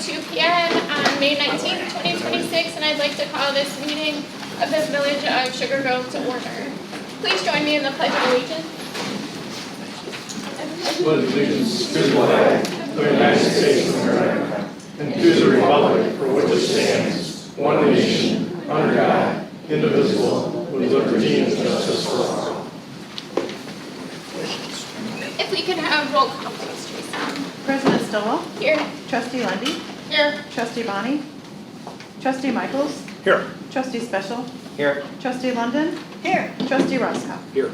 7:02 p.m. on May 19th, 2026, and I'd like to call this meeting of the Village of Sugar Grove to order. Please join me in the Pledge of Allegiance. Pledge allegiance to the flag of the United States of America and to the republic for which it stands, one nation, under God, indivisible, with liberty and justice for all. If we could have roll call, please, Teresa. President Stillwell, Here. Trustee Lundy, Here. Trustee Bonnie, Trustee Michaels, Here. Trustee Special, Here. Trustee London, here, Trustee Roscoe. Here.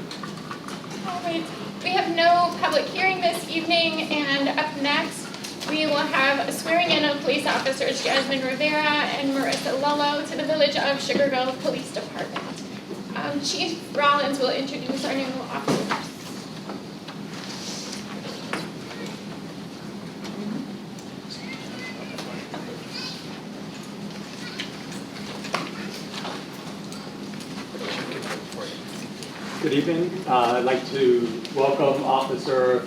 All right. We have no public hearing this evening, and up next, we will have a swearing in of police officers Jasmine Rivera and Marissa Lolo to the Village of Sugar Grove Police Department. Chief Rollins will introduce our new officers. Good evening. I'd like to welcome Officer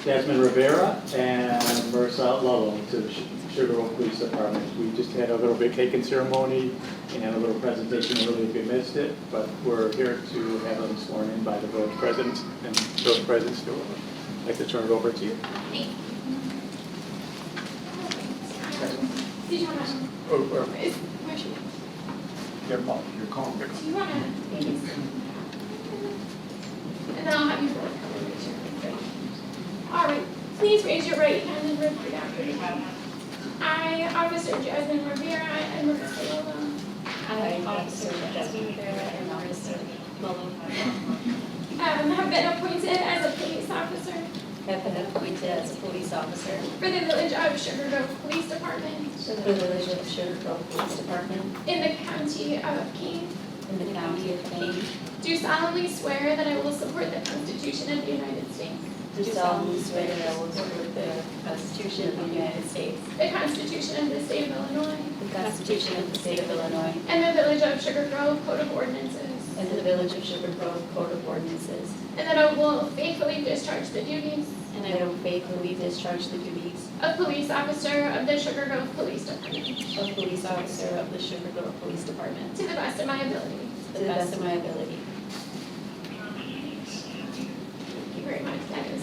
Jasmine Rivera and Marissa Lolo to the Sugar Grove Police Department. We just had a little bit cake and ceremony and a little presentation, really if you missed it, but we're here to have them sworn in by the village president and village president Stewart. I'd like to turn it over to you. Did you want to? Where's she? You're calling. Do you want to? And then I'll have you both come and raise your right hand. All right, please raise your right hand and repeat after me. I, Officer Jasmine Rivera and Marissa Lolo, I, Officer Jasmine Rivera and Marissa Lolo, have been appointed as a police officer have been appointed as a police officer for the Village of Sugar Grove Police Department for the Village of Sugar Grove Police Department in the County of Kane. in the County of Kane. Do solemnly swear that I will support the Constitution of the United States, Do solemnly swear that I will support the Constitution of the United States, the Constitution of the State of Illinois, the Constitution of the State of Illinois, and the Village of Sugar Grove Code of Ordinances, and the Village of Sugar Grove Code of Ordinances, and that I will faithfully discharge the duties and I will faithfully discharge the duties of police officer of the Sugar Grove Police Department of police officer of the Sugar Grove Police Department to the best of my ability. to the best of my ability. Thank you very much, Dennis.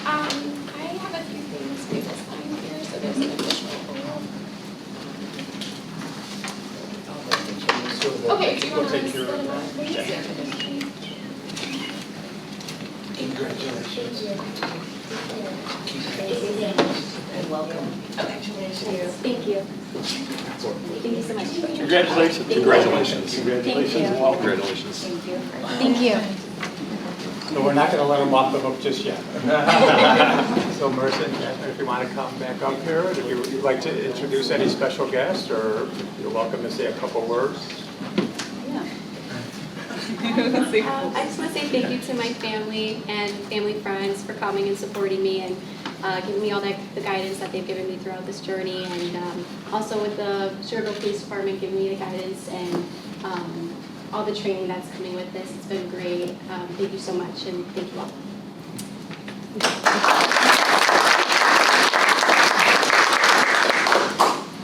I have a few things we will sign here, so there's an additional oath. Okay, do you want to split them up, please? And welcome. Okay. Thank you. Thank you so much. Congratulations. Congratulations. Congratulations Thank and you. welcome. Congratulations. Thank you. Thank you. So we're not going to let them off the hook just yet. So Marissa and Jasmine, if you want to come back up here, if you'd like to introduce any special guests, or you're welcome to say a couple words. Yeah. I just want to say thank you to my family and family friends for coming and supporting me and giving me all the guidance that they've given me throughout this journey, and also with the Sugar Grove Police Department giving me the guidance and all the training that's coming with this. It's been great. Thank you so much, and thank you all.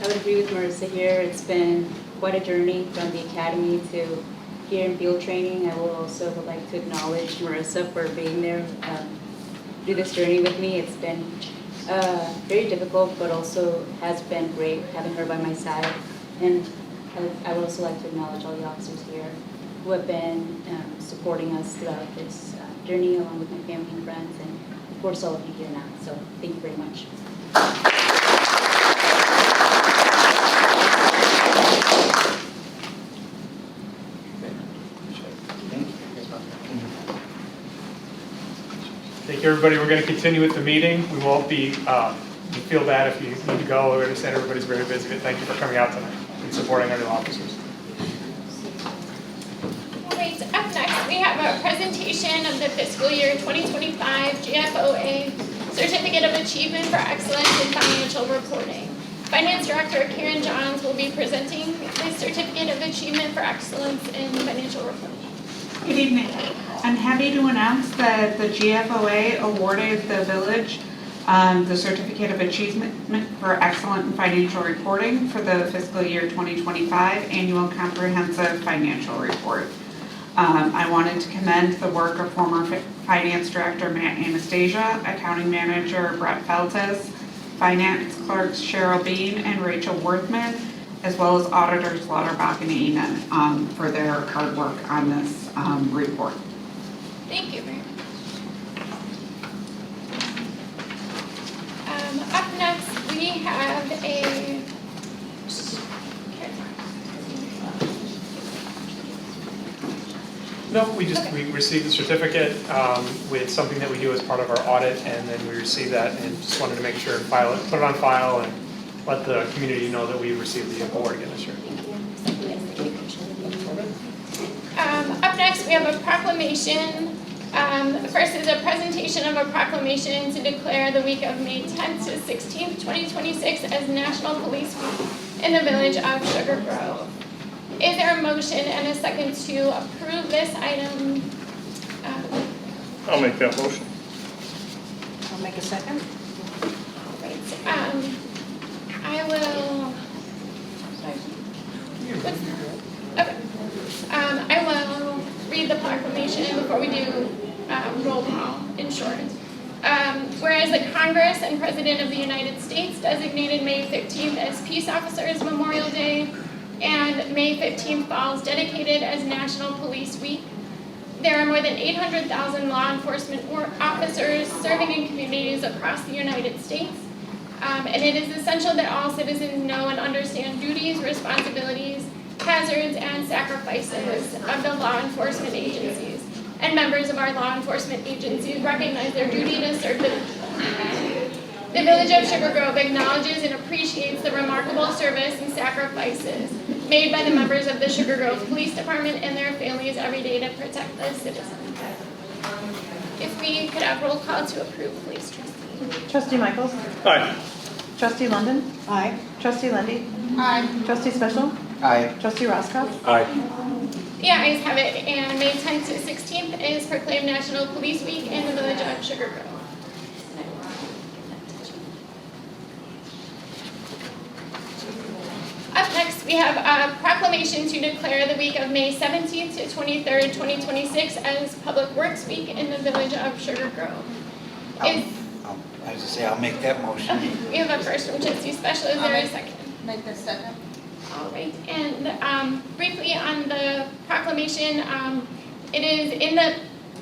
I would agree with Marissa here. It's been quite a journey from the academy to here in field training. I will also would like to acknowledge Marissa for being there through this journey with me. It's been very difficult, but also has been great having her by my side. And I would also like to acknowledge all the officers here who have been supporting us throughout this journey, along with my family and friends, and of course all of you here now. So thank you very much. Thank you, everybody. We're going to continue with the meeting. We won't be, you feel bad if you need to go. We understand everybody's very busy, but thank you for coming out tonight and supporting our new officers. All right, up next, we have a presentation of the fiscal year 2025 GFOA Certificate of Achievement for Excellence in Financial Reporting. Finance Director Karen Johns will be presenting the Certificate of Achievement for Excellence in Financial Reporting. Good evening. I'm happy to announce that the GFOA awarded the village the Certificate of Achievement for Excellent in Financial Reporting for the fiscal year 2025 Annual Comprehensive Financial Report. I wanted to commend the work of former Finance Director Matt Anastasia, Accounting Manager Brett Feltes, Finance Clerks Cheryl Bean and Rachel Worthman, as well as Auditors Lauterbach and Enan for their hard work on this report. Thank you very much. Up next, we have a No, we received the certificate with something that we do as part of our audit, and then we received that and just wanted to make sure and file it, put it on file, and let the community know that we received the award again this year. Up next, we have a proclamation. First is a presentation of a proclamation to declare the week of May 10th to 16th, 2026 as National Police Week in the village of Sugar Grove. Is there a motion and a second to approve this item? I'll make that motion. I'll make a second. Right. I will. Sorry. Okay. I will read the proclamation before we do roll call in short. Whereas the Congress and President of the United States designated May 15th as Peace Officers Memorial Day, and May 15th falls dedicated as National Police Week. There are more than 800,000 law enforcement officers serving in communities across the United States. And it is essential that all citizens know and understand duties, responsibilities, hazards, and sacrifices of the law enforcement agencies. And members of our law enforcement agencies recognize their duty to serve the The Village of Sugar Grove acknowledges and appreciates the remarkable service and sacrifices made by the members of the Sugar Grove Police Department and their families every day to protect the citizens. If we could have roll call to approve, please, Trustee. Trustee Michaels? Aye. Trustee London? Aye. Trustee Lundy. Aye. Trustee Special? Aye. Trustee Roscoff? Aye. The ayes have it, and May 10th to 16th is proclaimed National Police Week in the Village of Sugar Grove. Up next, we have a proclamation to declare the week of May 17th to 23rd, 2026 as Public Works Week in the Village of Sugar Grove. I was to say, I'll make that motion. Okay, we have a first from Trustee Special. Is there a second? Make the second. All right, and briefly on the proclamation, it is in the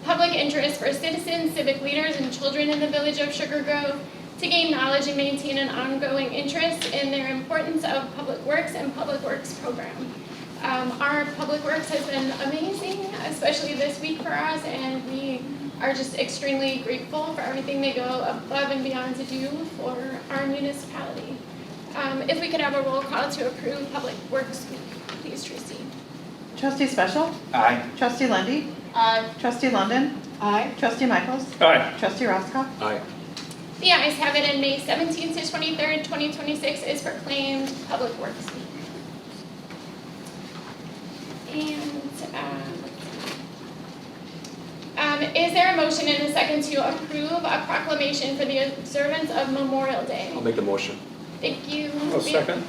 public interest for citizens, civic leaders, and children in the Village of Sugar Grove to gain knowledge and maintain an ongoing interest in their importance of public works and public works program. Our public works has been amazing, especially this week for us, and we are just extremely grateful for everything they go above and beyond to do for our municipality. If we could have a roll call to approve Public Works Week, please, Tracy. Trustee Special? Aye. Trustee Lundy. Aye. Trustee London? Aye. Trustee Michaels? Aye. Trustee Roscoff? Aye. The ayes have it, and May 17th to 23rd, 2026 is proclaimed Public Works Week. And is there a motion and a second to approve a proclamation for the observance of Memorial Day? I'll make the motion. Thank you. I'll second.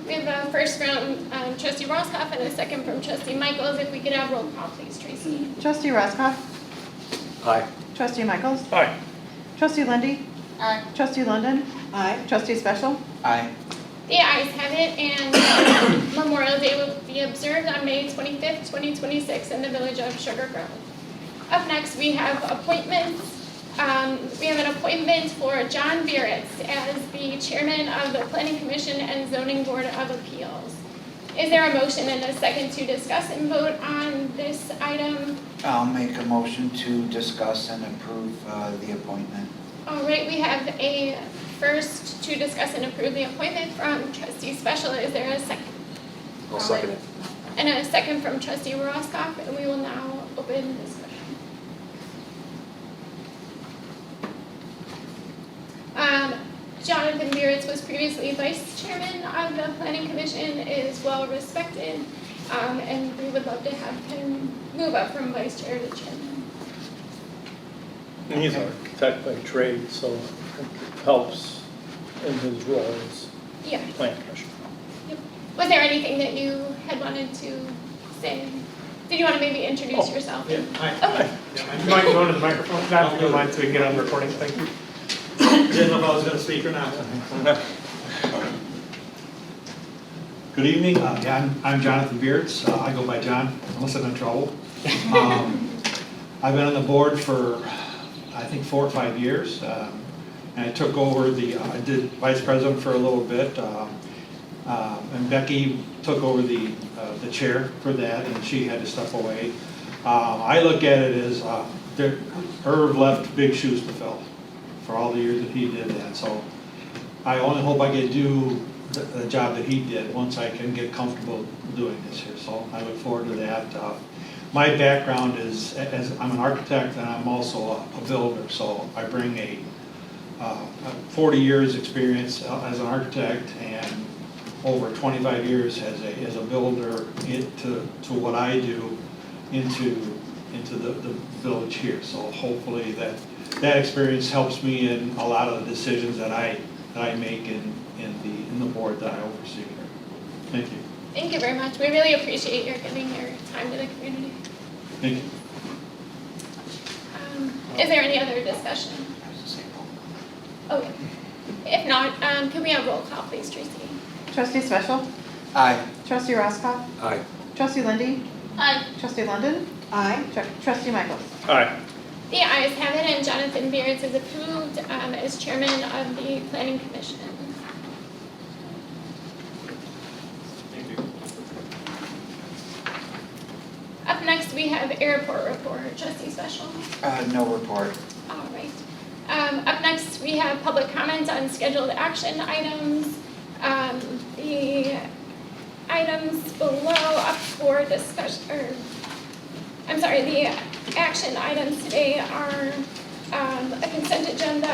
We have a first from Trustee Roscoff and a second from Trustee Michaels. If we could have roll call, please, Tracy. Trustee Roscoff? Aye. Trustee Michaels? Aye. Trustee Lundy. Aye. Trustee London? Aye. Trustee Special? Aye. The ayes have it, and Memorial Day will be observed on May 25th, 2026 in the Village of Sugar Grove. Up next, we have appointments. We have an appointment for John Bieritz as the Chairman of the Planning Commission and Zoning Board of Appeals. Is there a motion and a second to discuss and vote on this item? I'll make a motion to discuss and approve the appointment. All right, we have a first to discuss and approve the appointment from Trustee Special. Is there a second? I'll second it. And a second from Trustee Roscoff, and we will now open discussion. John Jonathan Beards was previously vice chairman of the planning commission, is well respected, and we would love to have him move up from vice chair to chairman. And he's an architect by trade, so it helps in his role as Yeah. plan commissioner. Was there anything that you had wanted to say? Did you want to maybe introduce yourself? Yeah, Okay. You might go into the microphone, John, if you don't mind, so we can get on the recording, thank you. Didn't know if I was going to speak or not. Good evening. I'm Jonathan Beards. I go by John, unless I'm in trouble. I've been on the board for, I think, 4 or 5 years. And I took over I did vice president for a little bit. And Becky took over the chair for that, and she had to step away. I look at it as Irv left big shoes to fill for all the years that he did that. So I only hope I get to do the job that he did once I can get comfortable doing this here. So I look forward to that. My background is, as I'm an architect, and I'm also a builder. So I bring a 40 years experience as an architect and over 25 years as a builder to what I do into the village here. So hopefully that experience helps me in a lot of the decisions that I make in the board that I oversee here. Thank you. Thank you very much. We really appreciate your giving your time to the community. Thank you. Is there any other discussion? Oh, yeah. If not, could we have roll call, please, Tracy? Trustee Special? Aye. Trustee Roscoff? Aye. Trustee Lindy? Aye. Trustee London? Aye. Trustee Michaels? Aye. The ayes have it, and Jonathan Beards is approved as chairman of the planning commission. Thank you. Up next, we have airport report. Trustee Special? No report. All right. Up next, we have public comment on scheduled action items. The items below up for discussion, the action items today are a consent agenda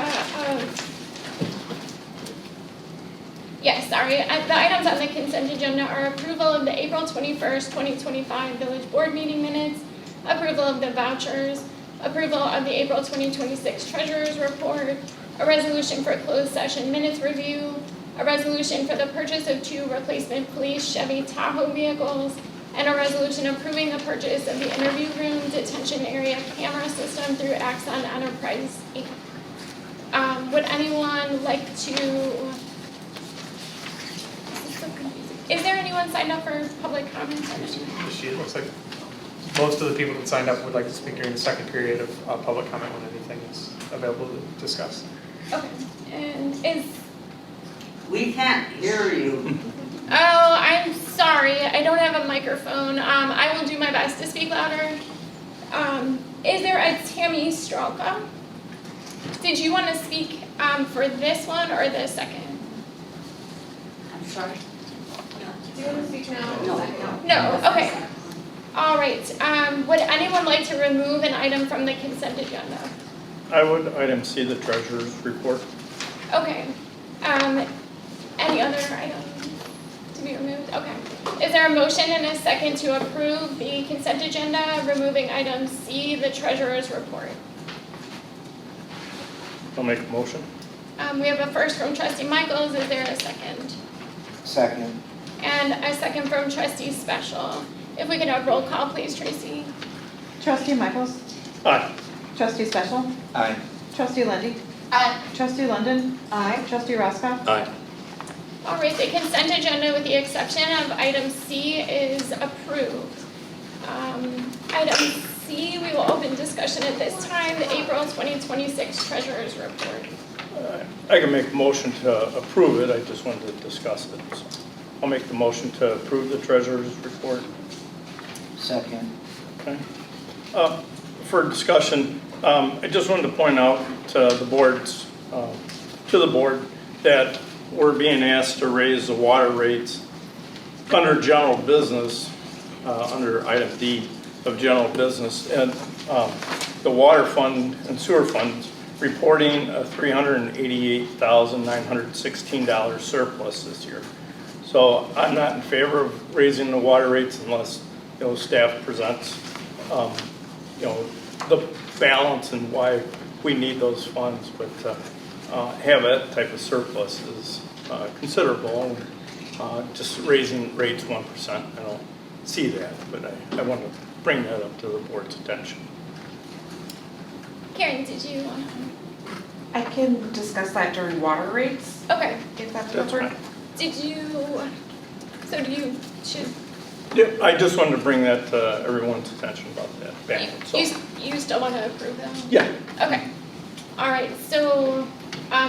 the items on the consent agenda are approval of the April 21st, 2025 village board meeting minutes, approval of the vouchers, approval of the April 2026 treasurer's report, a resolution for closed session minutes review, a resolution for the purchase of 2 replacement police Chevy Tahoe vehicles, and a resolution approving the purchase of the interview room detention area camera system through Axon Enterprise Inc. Would anyone like to, this is so confusing. Is there anyone signed up for public comments? It looks like most of the people that signed up would like to speak during the second period of public comment when anything is available to discuss. Okay, and We can't hear you. oh, I'm sorry, I don't have a microphone. I will do my best to speak louder. Is there a Tammy Strelka? Did you want to speak for this one or the second? I'm sorry. Do you want to speak now? No. No, okay. All right, would anyone like to remove an item from the consent agenda? I would item C, the treasurer's report. Okay, any other items to be removed? Okay. Is there a motion and a second to approve the consent agenda, removing item C, the treasurer's report? I'll make a motion. We have a first from trustee Michaels, is there a second? Second. And a second from trustee Special. If we could have roll call, please, Tracy. Trustee Michaels? Aye. Trustee Special? Aye. Trustee Lindy? Aye. Trustee London? Aye. Trustee Roscoff? Aye. All right, the consent agenda with the exception of item C is approved. Item C, we will open discussion at this time, the April 2026 treasurer's report. I can make a motion to approve it, I just wanted to discuss it. So I'll make the motion to approve the treasurer's report. Second. Okay. For discussion, I just wanted to point out to the board that we're being asked to raise the water rates under general business, under item D of general business, and the water fund and sewer fund reporting a $388,916 surplus this year. So I'm not in favor of raising the water rates unless, staff presents, the balance and why we need those funds. But have that type of surplus is considerable. Just raising rates 1%, I don't see that, but I want to bring that up to the board's attention. Karen, did you want to? I can discuss that during water rates, Okay, if that's That's preferred. fine. should, Yeah, I just wanted to bring that to everyone's attention about that balance. So, you still want to approve them? yeah, Okay. All right, so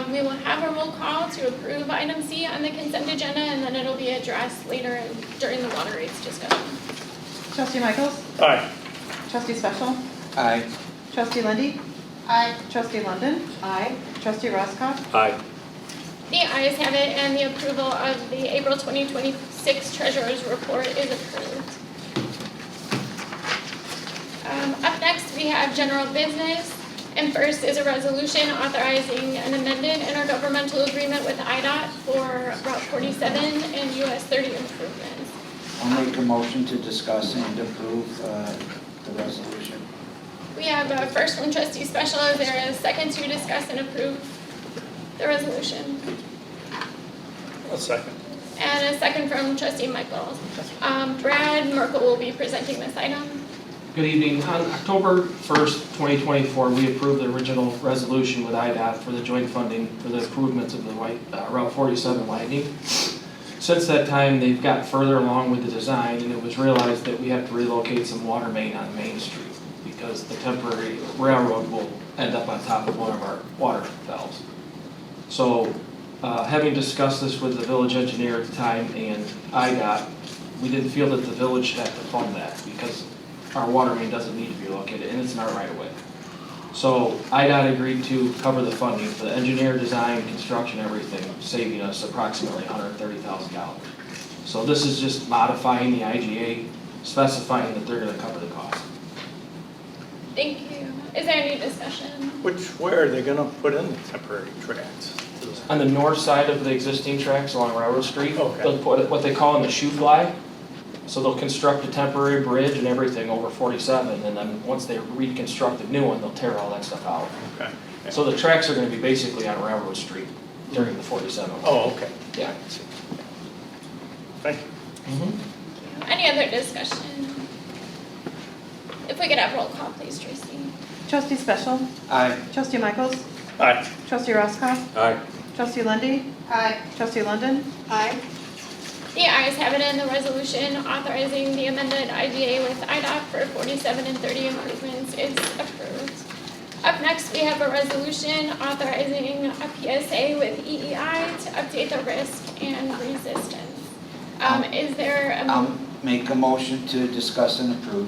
we will have a roll call to approve item C on the consent agenda, and then it'll be addressed later during the water rates discussion. Trustee Michaels? aye. Trustee Special? Aye. Trustee Lindy? Aye. Trustee London? Aye. Trustee Roscoff? Aye. The ayes have it, and the approval of the April 2026 Treasurer's Report is approved. Up next, we have general business, and first is a resolution authorizing an amended intergovernmental agreement with IDOT for Route 47 and US 30 improvements. I'll make a motion to discuss and approve the resolution. We have a first from Trustee Special. Is there a second to discuss and approve the resolution? A second. And a second from Trustee Michaels. Brad Merkel will be presenting this item. Good evening. On October 1st, 2024, we approved the original resolution with IDOT for the joint funding for the improvements of the Route 47 widening. Since that time, they've got further along with the design, and it was realized that we have to relocate some water main on Main Street because the temporary railroad will end up on top of one of our water valves. So, having discussed this with the village engineer at the time and IDOT, we didn't feel that the village should have to fund that because our water main doesn't need to be located and it's in our right of way. So IDOT agreed to cover the funding for the engineer, design, construction, everything, saving us approximately $130,000. So this is just modifying the IGA, specifying that they're gonna cover the cost. Thank you. Is there any discussion? Where are they going to put in the temporary tracks? On the north side of the existing tracks along Railroad Street, Okay. they'll put what they call in the shoe fly. So they'll construct a temporary bridge and everything over 47, and then once they reconstruct the new one, they'll tear all that stuff out. Okay. So the tracks are gonna be basically on Railroad Street during the 47. Oh, okay. Yeah. Thank you. Any other discussion? If we could have roll call, please, Tracy. Trustee Special? Aye. Trustee Michaels? Aye. Trustee Roscoff? Aye. Trustee Lindy? Aye. Trustee London? Aye. The ayes have it, and the resolution authorizing the amended IGA with IDOT for 47 and 30 improvements is approved. Up next, we have a resolution authorizing a PSA with EEI to update the risk and resistance. Is there I'll make a motion to discuss and approve.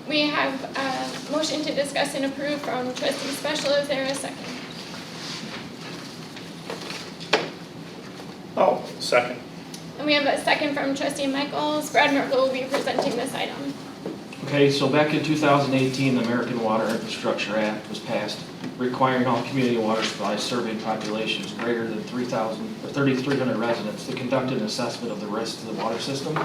we have a motion to discuss and approve from Trustee Special. Is there a second? Oh, second. And we have a second from Trustee Michaels. Brad Merkel will be presenting this item. Okay, so back in 2018, the American Water Infrastructure Act was passed, requiring all community water supplies serving populations greater than 3,300 residents to conduct an assessment of the risk to the water system.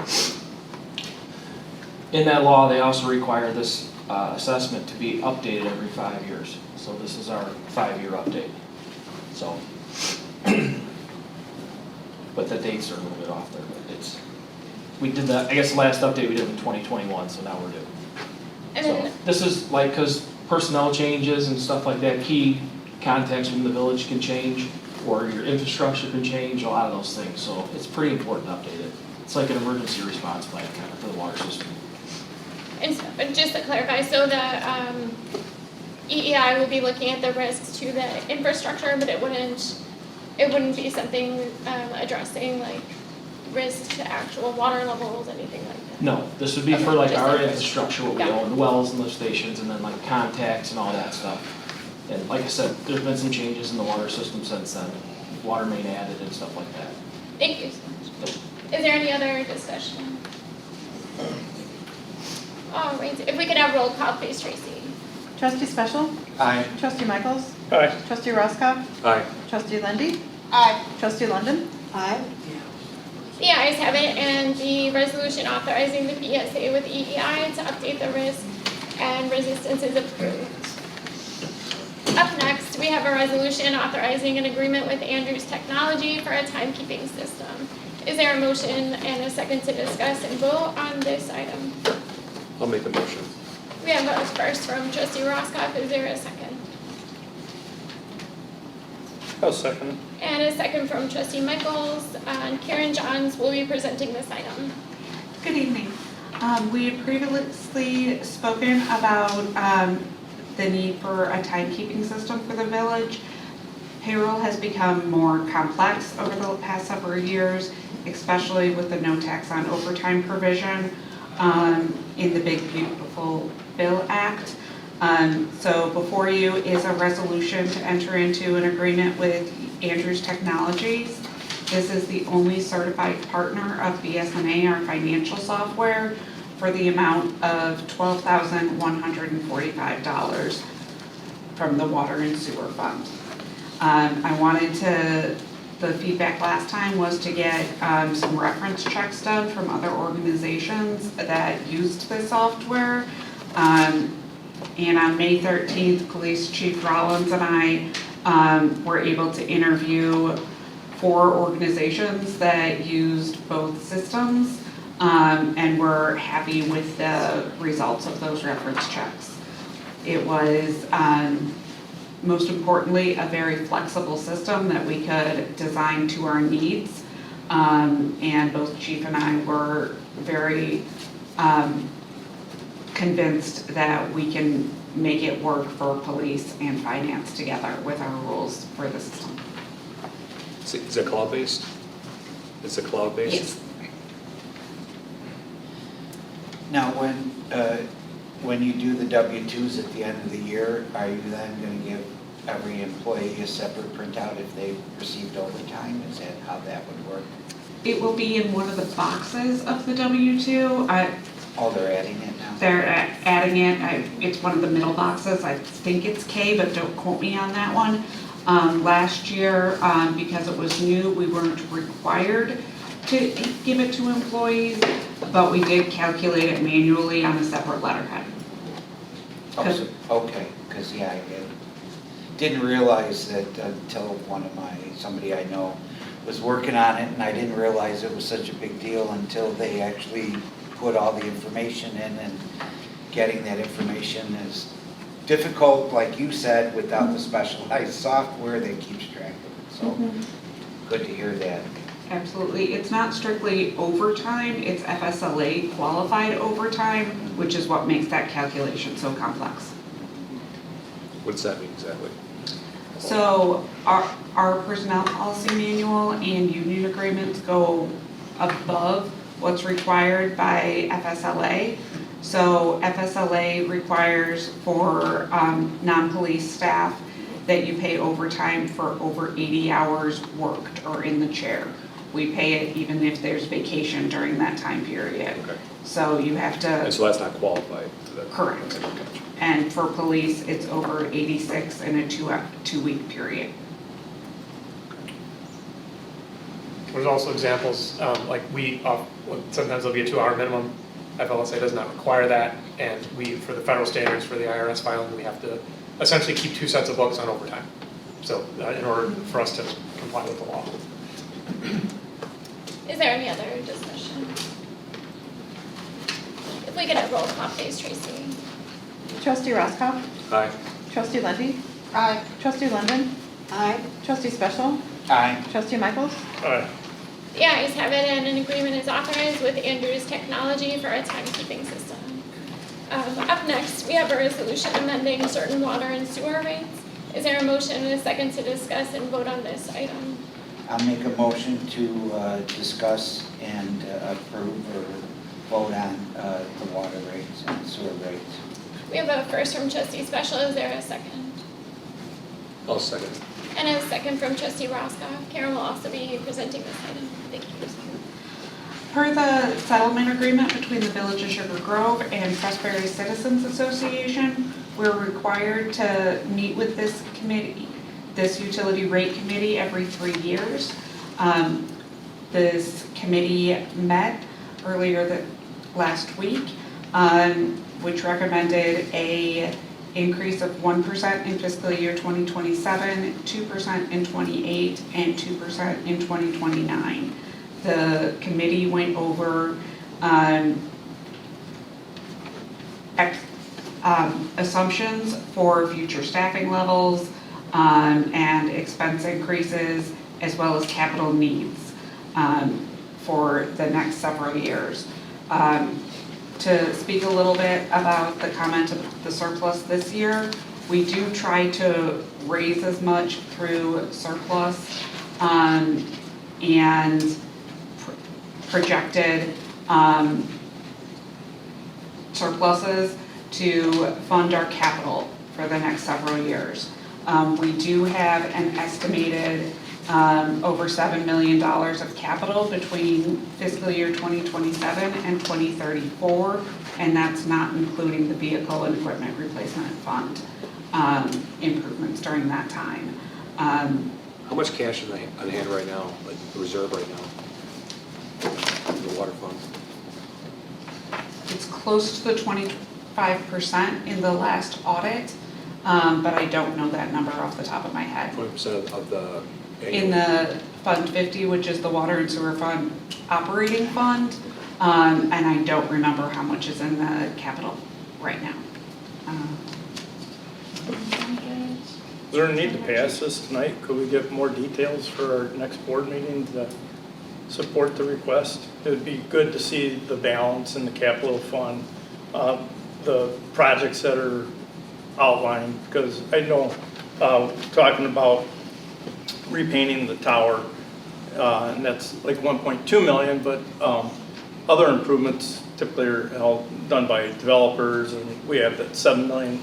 In that law, they also require this assessment to be updated every 5 years. So this is our 5-year update. So, but the dates are a little bit off there, but we did that, I guess the last update we did in 2021, so now we're due. And So then, this is like, because personnel changes and stuff like that, key contacts from the village can change, or your infrastructure can change, a lot of those things. So it's pretty important to update it. It's like an emergency response plan kind of for the water system. and so, just to clarify, so the EEI will be looking at the risks to the infrastructure, but it wouldn't be something addressing like risks to actual water levels, anything like that. No, this would be for like Just our like- infrastructure, what we Yeah. own, the wells and lift stations, and then like contacts and all that stuff. And like I said, there's been some changes in the water system since then, water main added and stuff like that. Thank you so much. Is there any other discussion? All right, if we could have roll call, please, Tracy. Trustee Special. Aye. Trustee Michaels. Aye. Trustee Roscoff. Aye. Trustee Lindy. Aye. Trustee London. Aye. The ayes have it, and the resolution authorizing the PSA with EEI to update the risk and resistance is approved. Up next, we have a resolution authorizing an agreement with Andrews Technology for a timekeeping system. Is there a motion and a second to discuss and vote on this item? I'll make the motion. We have a first from trustee Roscoff. Is there a second? I'll second. And a second from trustee Michaels. And Karen Johns will be presenting this item. Good evening. We had previously spoken about the need for a timekeeping system for the village. Payroll has become more complex over the past several years, especially with the no tax on overtime provision in the Big Beautiful Bill Act. So before you is a resolution to enter into an agreement with Andrews Technologies. This is the only certified partner of BS&A, our financial software, for the amount of $12,145 from the Water and Sewer Fund. The feedback last time was to get some reference checks done from other organizations that used the software. And on May 13th, Police Chief Rollins and I were able to interview 4 organizations that used both systems, and were happy with the results of those reference checks. It was, most importantly, a very flexible system that we could design to our needs. And both Chief and I were very convinced that we can make it work for police and finance together with our rules for the system. Is it cloud-based? It's a cloud-based? Yes. Now, when you do the W-2s at the end of the year, are you then going to give every employee a separate printout if they received overtime? Is that how that would work? It will be in one of the boxes of the W-2. Oh, they're adding it now? They're adding it, it's one of the middle boxes, I think it's K, but don't quote me on that one. Last year, because it was new, we weren't required to give it to employees, but we did calculate it manually on a separate letterhead. Okay, because yeah, I didn't realize that until somebody I know was working on it, and I didn't realize it was such a big deal until they actually put all the information in, and getting that information is difficult, like you said, without the specialized software that keeps track of it. So good to hear that. Absolutely. It's not strictly overtime, it's FSLA qualified overtime, which is what makes that calculation so complex. What does that mean exactly? So our personnel policy manual and union agreements go above what's required by FSLA. So FSLA requires for non-police staff that you pay overtime for over 80 hours worked or in the chair. We pay it even if there's vacation during that time period. Okay. So you have to. And so that's not qualified to that? Correct. And for police, it's over 86 in a two-week period. There's also examples, like sometimes there'll be a 2-hour minimum. FLSA does not require that, and for the federal standards for the IRS filing, we have to essentially keep 2 sets of books on overtime. So in order for us to comply with the law. Is there any other discussion? If we could have roll call, please, Tracy. Trustee Roscoff. Aye. Trustee Lindy. Aye. Trustee London. Aye. Trustee Special. Aye. Trustee Michaels. Aye. The ayes have it, and an agreement is authorized with Andrews Technology for a timekeeping system. Up next, we have a resolution amending certain water and sewer rates. Is there a motion and a second to discuss and vote on this item? I'll make a motion to discuss and approve or vote on the water rates and sewer rates. We have a first from trustee Special. Is there a second? I'll second. And a second from trustee Roscoff. Karen will also be presenting this item. Thank you. Per the settlement agreement between the Village of Sugar Grove and Prosperity Citizens Association, We're required to meet with this committee, this utility rate committee every 3 years. This committee met earlier last week, which recommended a increase of 1% in fiscal year 2027, 2% in 28, and 2% in 2029. The committee went over assumptions for future staffing levels and expense increases, as well as capital needs for the next several years. To speak a little bit about the comment of the surplus this year, we do try to raise as much through surplus and projected surpluses to fund our capital for the next several years. We do have an estimated over $7 million of capital between fiscal year 2027 and 2034, and that's not including the vehicle and equipment replacement fund improvements during that time. How much cash is on hand right now, like the reserve right now, in the water fund? It's close to the 25% in the last audit, but I don't know that number off the top of my head. 20% of the In the Fund 50, which is the Water and Sewer Fund Operating Fund, and I don't remember how much is in the capital right now. Is there a need to pass this tonight? Could we get more details for our next board meeting to support the request? It would be good to see the balance in the capital fund, the projects that are outlined, because I know talking about repainting the tower, and that's like 1.2 million, but other improvements typically are done by developers, and we have that $7 million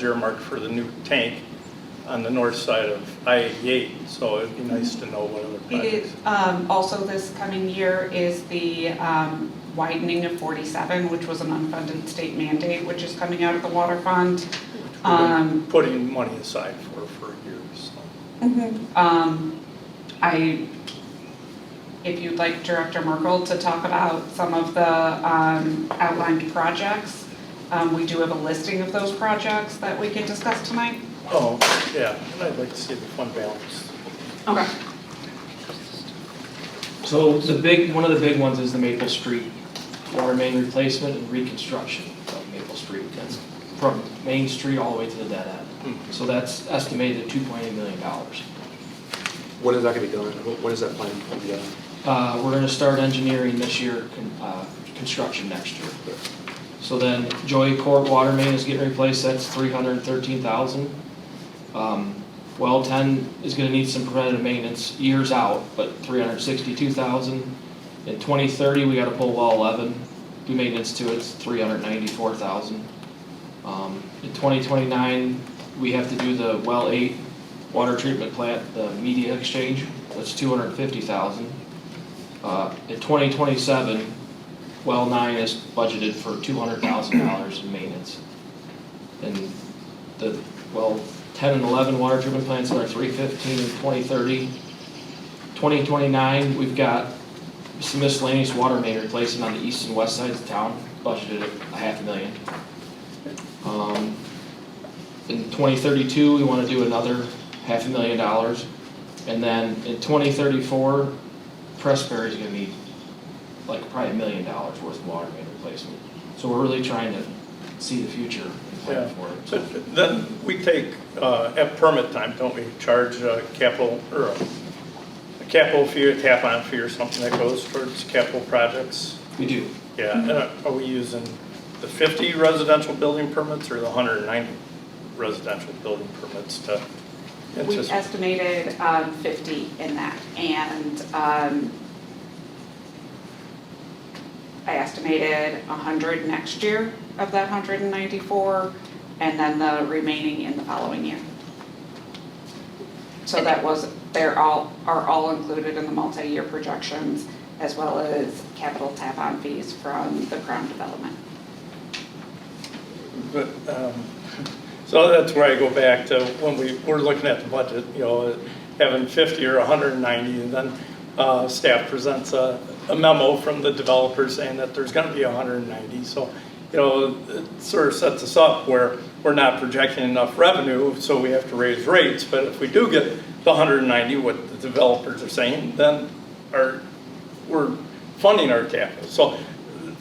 earmarked for the new tank on the north side of I-88, so it'd be nice to know what other projects. It, also this coming year is the widening of 47, which was an unfunded state mandate, which is coming out of the water fund. We've been putting money aside for years. So. If you'd like Director Merkel to talk about some of the outlined projects, we do have a listing of those projects that we can discuss tonight. Oh, yeah, and I'd like to see the fund balance. Okay. So one of the big ones is the Maple Street water main replacement and reconstruction of Maple Street. That's from Main Street all the way to the dead end. So that's estimated at $2.8 million. When is that going to be done? When is that plan to be done? We're going to start engineering this year, construction next year. So then Joy Court water main is getting replaced, that's $313,000. Well 10 is going to need some preventative maintenance years out, but $362,000. In 2030, we got to pull well 11, do maintenance to it, it's $394,000. In 2029, we have to do the well 8 water treatment plant, the media exchange, that's $250,000. In 2027, well 9 is budgeted for $200,000 in maintenance. And the well 10 and 11 water treatment plants are $315,000 in 2030. 2029, we've got some miscellaneous water main replacement on the east and west sides of town, budgeted at $500,000. In 2032, we want to do another $500,000, and then in 2034, Pressbury is going to need like probably $1 million worth of water main replacement. So we're really trying to see the future and plan for it. So then we take, at permit time, don't we charge capital, or a capital fee, a tap-on fee or something that goes towards capital projects? We do. Yeah, and are we using the 50 residential building permits or the 190 residential building permits to We anticipate? estimated 50 in that, and I estimated 100 next year of that 194, and then the remaining in the following year. So that was, are all included in the multi-year projections, as well as capital tap-on fees from the Crown Development. but, so that's where I go back to when we're looking at the budget, you know, having 50 or 190, and then staff presents a memo from the developer saying that there's gonna be 190. So, you know, it sort of sets us up where we're not projecting enough revenue, so we have to raise rates. But if we do get the 190, what the developers are saying, then we're funding our capital. So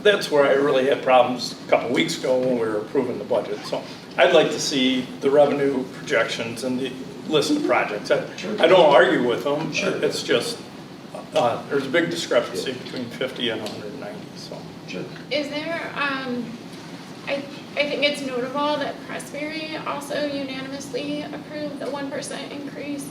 that's where I really had problems a couple weeks ago when we were approving the budget. So I'd like to see the revenue projections and the list of projects. I don't argue with them. Sure. It's just, there's a big discrepancy between 50 and 190, so. Sure. Is there, I think it's notable that Pressberry also unanimously approved the 1% increase.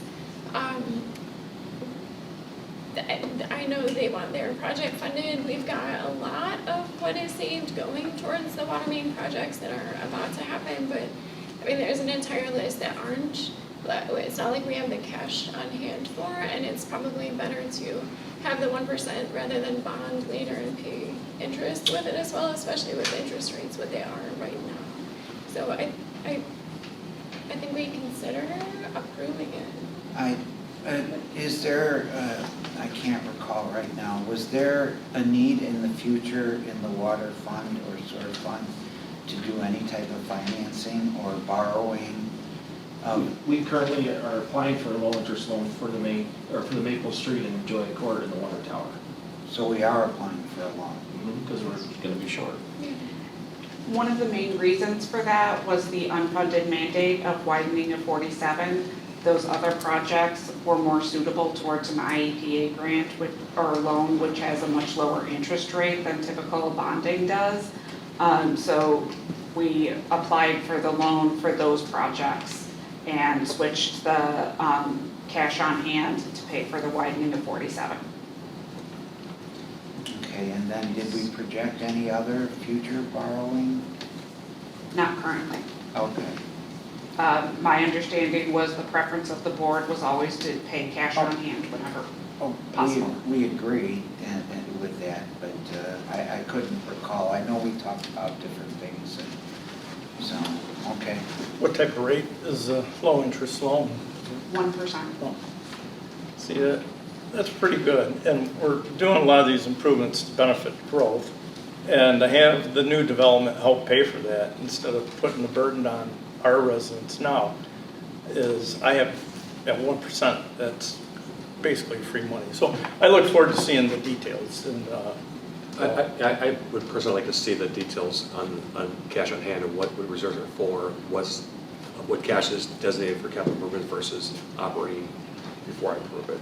I know they want their project funded. We've got a lot of what is saved going towards the water main projects that are about to happen, but I mean, there's an entire list that aren't, but it's not like we have the cash on hand for, and it's probably better to have the 1% rather than bond later and pay interest with it as well, especially with interest rates what they are right now. So I think we consider approving it. Is there, I can't recall right now, was there a need in the future in the water fund or sewer fund to do any type of financing or borrowing? We currently are applying for a low interest loan for the the Maple Street and Joy Court in the water tower. So we are applying for a loan? Because we're gonna be short. One of the main reasons for that was the unfunded mandate of widening of 47. Those other projects were more suitable towards an IEPA grant or loan, which has a much lower interest rate than typical bonding does. So we applied for the loan for those projects and switched the cash on hand to pay for the widening of 47. Okay, and then did we project any other future borrowing? Not currently. Okay. My understanding was the preference of the board was always to pay cash on hand whenever possible. We agree and with that, but I couldn't recall. I know we talked about different things, and so, okay. What type of rate is a low interest loan? 1%. Oh. See, that's pretty good, and we're doing a lot of these improvements to benefit growth, and to have the new development help pay for that instead of putting the burden on our residents now is, I have at 1%, that's basically free money. So I look forward to seeing the details. And I would personally like to see the details on cash on hand and what reserves are for, what cash is designated for capital improvement versus operating before I approve it.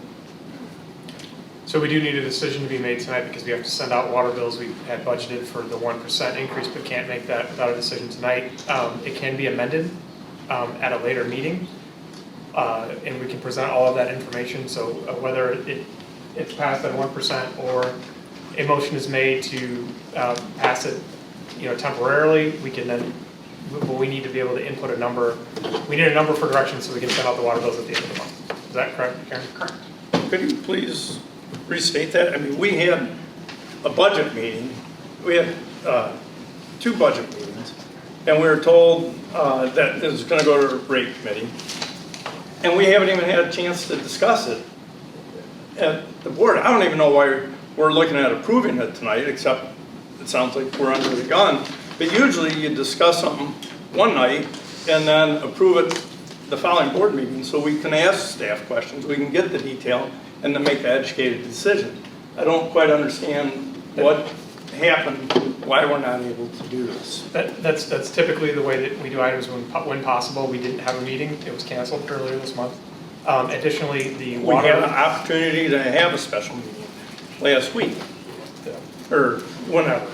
So we do need a decision to be made tonight because we have to send out water bills. We had budgeted for the 1% increase, but can't make that without a decision tonight. It can be amended at a later meeting, and we can present all of that information. So whether it's passed at 1% or a motion is made to pass it, temporarily, we can then. But we need to be able to input a number. We need a number for direction so we can send out the water bills at the end of the month. Is that correct, Karen? Correct. could you please restate that? I mean, we had a budget meeting. We had 2 budget meetings, and we were told that it was going to go to the rate committee, and we haven't even had a chance to discuss it at the board. I don't even know why we're looking at approving it tonight, except it sounds like we're under the gun. But usually you discuss something one night and then approve it the following board meeting so we can ask staff questions, we can get the detail, and then make an educated decision. I don't quite understand what happened, why we're not able to do this. That's typically the way that we do items when possible. We didn't have a meeting, it was canceled earlier this month. Additionally, the We water. had an opportunity to have a special meeting last week, or whenever.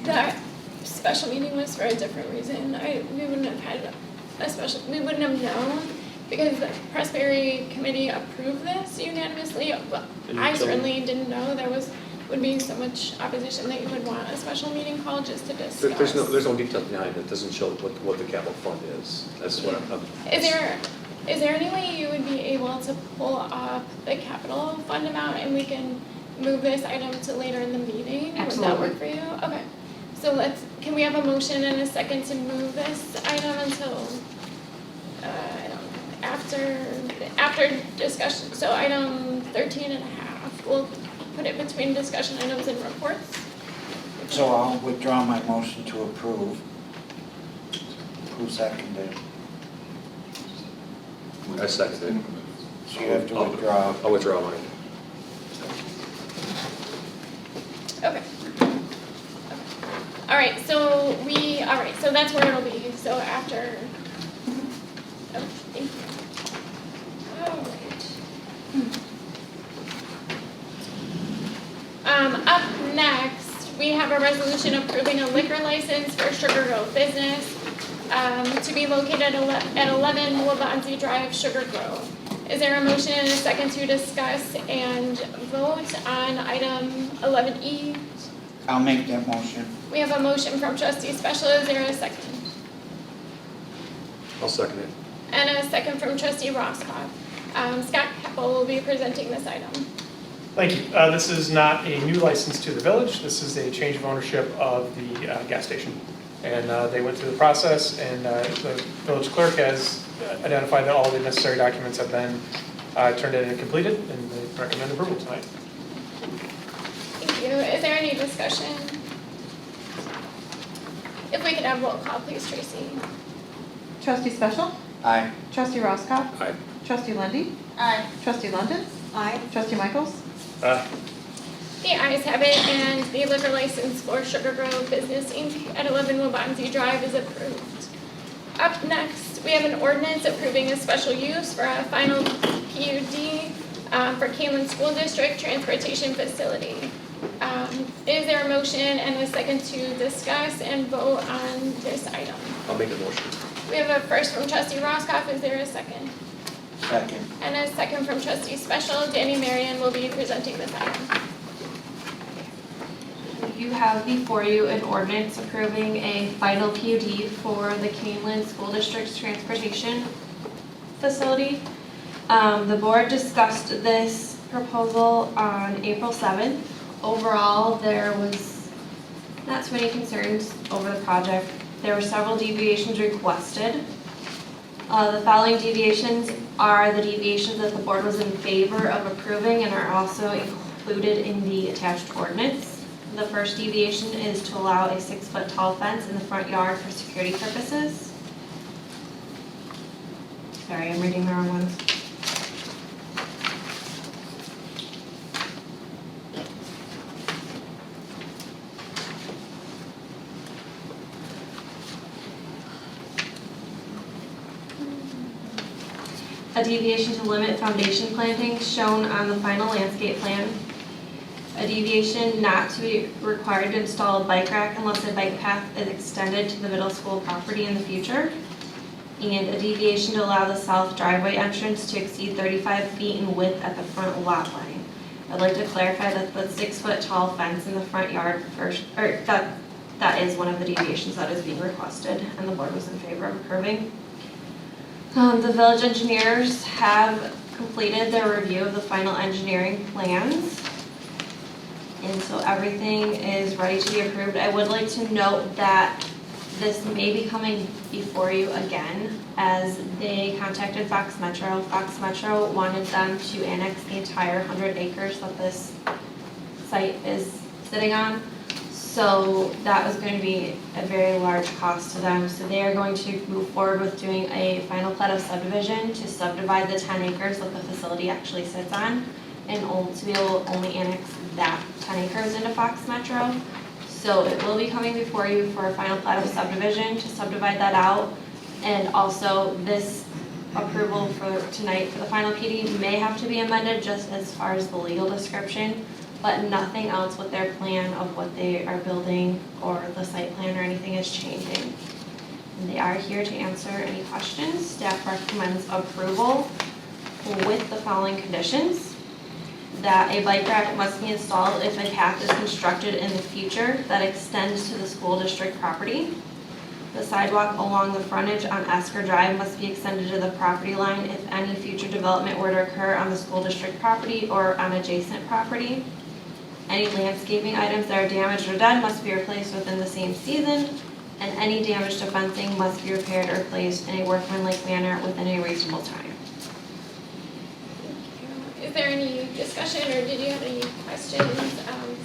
That special meeting was for a different reason. We wouldn't have had a special, we wouldn't have known because the Pressberry committee approved this unanimously. Well, I certainly didn't know there would be so much opposition that you would want a special meeting called just to discuss. There's no detail behind it. It doesn't show what the capital fund is. That's what I'm. Is there any way you would be able to pull up the capital fund amount and we can move this item to later in the meeting? Absolutely. Would that work for you? Okay. So can we have a motion and a second to move this item until, I don't know, after discussion, so item 13 and a half, we'll put it between discussion items and reports. So I'll withdraw my motion to approve. Who seconded? I second it. So you have to withdraw. I'll withdraw mine. Okay. All right, so that's where it'll be, so after, oh, thank you. All right. Up next, we have a resolution approving a liquor license for Sugar Grove Business, to be located at 11 Wabanzi Drive, Sugar Grove. Is there a motion and a second to discuss and vote on item 11E? I'll make that motion. We have a motion from trustee Special, is there a second? I'll second it. And a second from trustee Roscoff. Scott Keppel will be presenting this item. Thank you. This is not a new license to the village. This is a change of ownership of the gas station. And they went through the process, and the village clerk has identified that all the necessary documents have been turned in and completed, and they recommend approval tonight. Thank you. Is there any discussion? If we could have roll call, please, Tracy. Trustee Special? Aye. Trustee Roscoff? Aye. Trustee Lundy, Aye. Trustee London? Aye. Trustee Michaels? The ayes have it, and the liquor license for Sugar Grove Business Inc. at 11 Wabanzi Drive is approved. Up next, we have an ordinance approving a special use for a final PUD for Kalen School District Transportation Facility. Is there a motion and a second to discuss and vote on this item? I'll make the motion. We have a first from trustee Roscoff, is there a second? Second. And a second from trustee Special. Danny Marion will be presenting this item. You have before you an ordinance approving a final PUD for the Caneland School District's transportation facility. The board discussed this proposal on April 7th. Overall, there was not too many concerns over the project. There were several deviations requested. The following deviations are the deviations that the board was in favor of approving and are also included in the attached ordinance. The first deviation is to allow a 6-foot tall fence in the front yard for security purposes. Sorry, I'm reading the wrong ones. A deviation to limit foundation plantings shown on the final landscape plan. A deviation not to be required to install a bike rack unless a bike path is extended to the middle school property in the future. And a deviation to allow the south driveway entrance to exceed 35 feet in width at the front lot line. I'd like to clarify that the 6-foot tall fence in the front yard that is one of the deviations that is being requested, and the board was in favor of approving. The village engineers have completed their review of the final engineering plans. And so everything is ready to be approved. I would like to note that this may be coming before you again, as they contacted Fox Metro. Fox Metro wanted them to annex the entire 100 acres that this site is sitting on. So that was going to be a very large cost to them. So they are going to move forward with doing a final plat of subdivision to subdivide the 10 acres that the facility actually sits on, and to be able to only annex that 10 acres into Fox Metro. So it will be coming before you for a final plat of subdivision to subdivide that out. And also this approval for tonight for the final PD may have to be amended just as far as the legal description, but nothing else with their plan of what they are building or the site plan or anything is changing. And they are here to answer any questions. Staff recommends approval with the following conditions: that a bike rack must be installed if a path is constructed in the future that extends to the school district property. The sidewalk along the frontage on Esker Drive must be extended to the property line if any future development were to occur on the school district property or on adjacent property. Any landscaping items that are damaged or dead must be replaced within the same season, and any damage to fencing must be repaired or replaced in a workmanlike manner within a reasonable time. Is there any discussion, or did you have any questions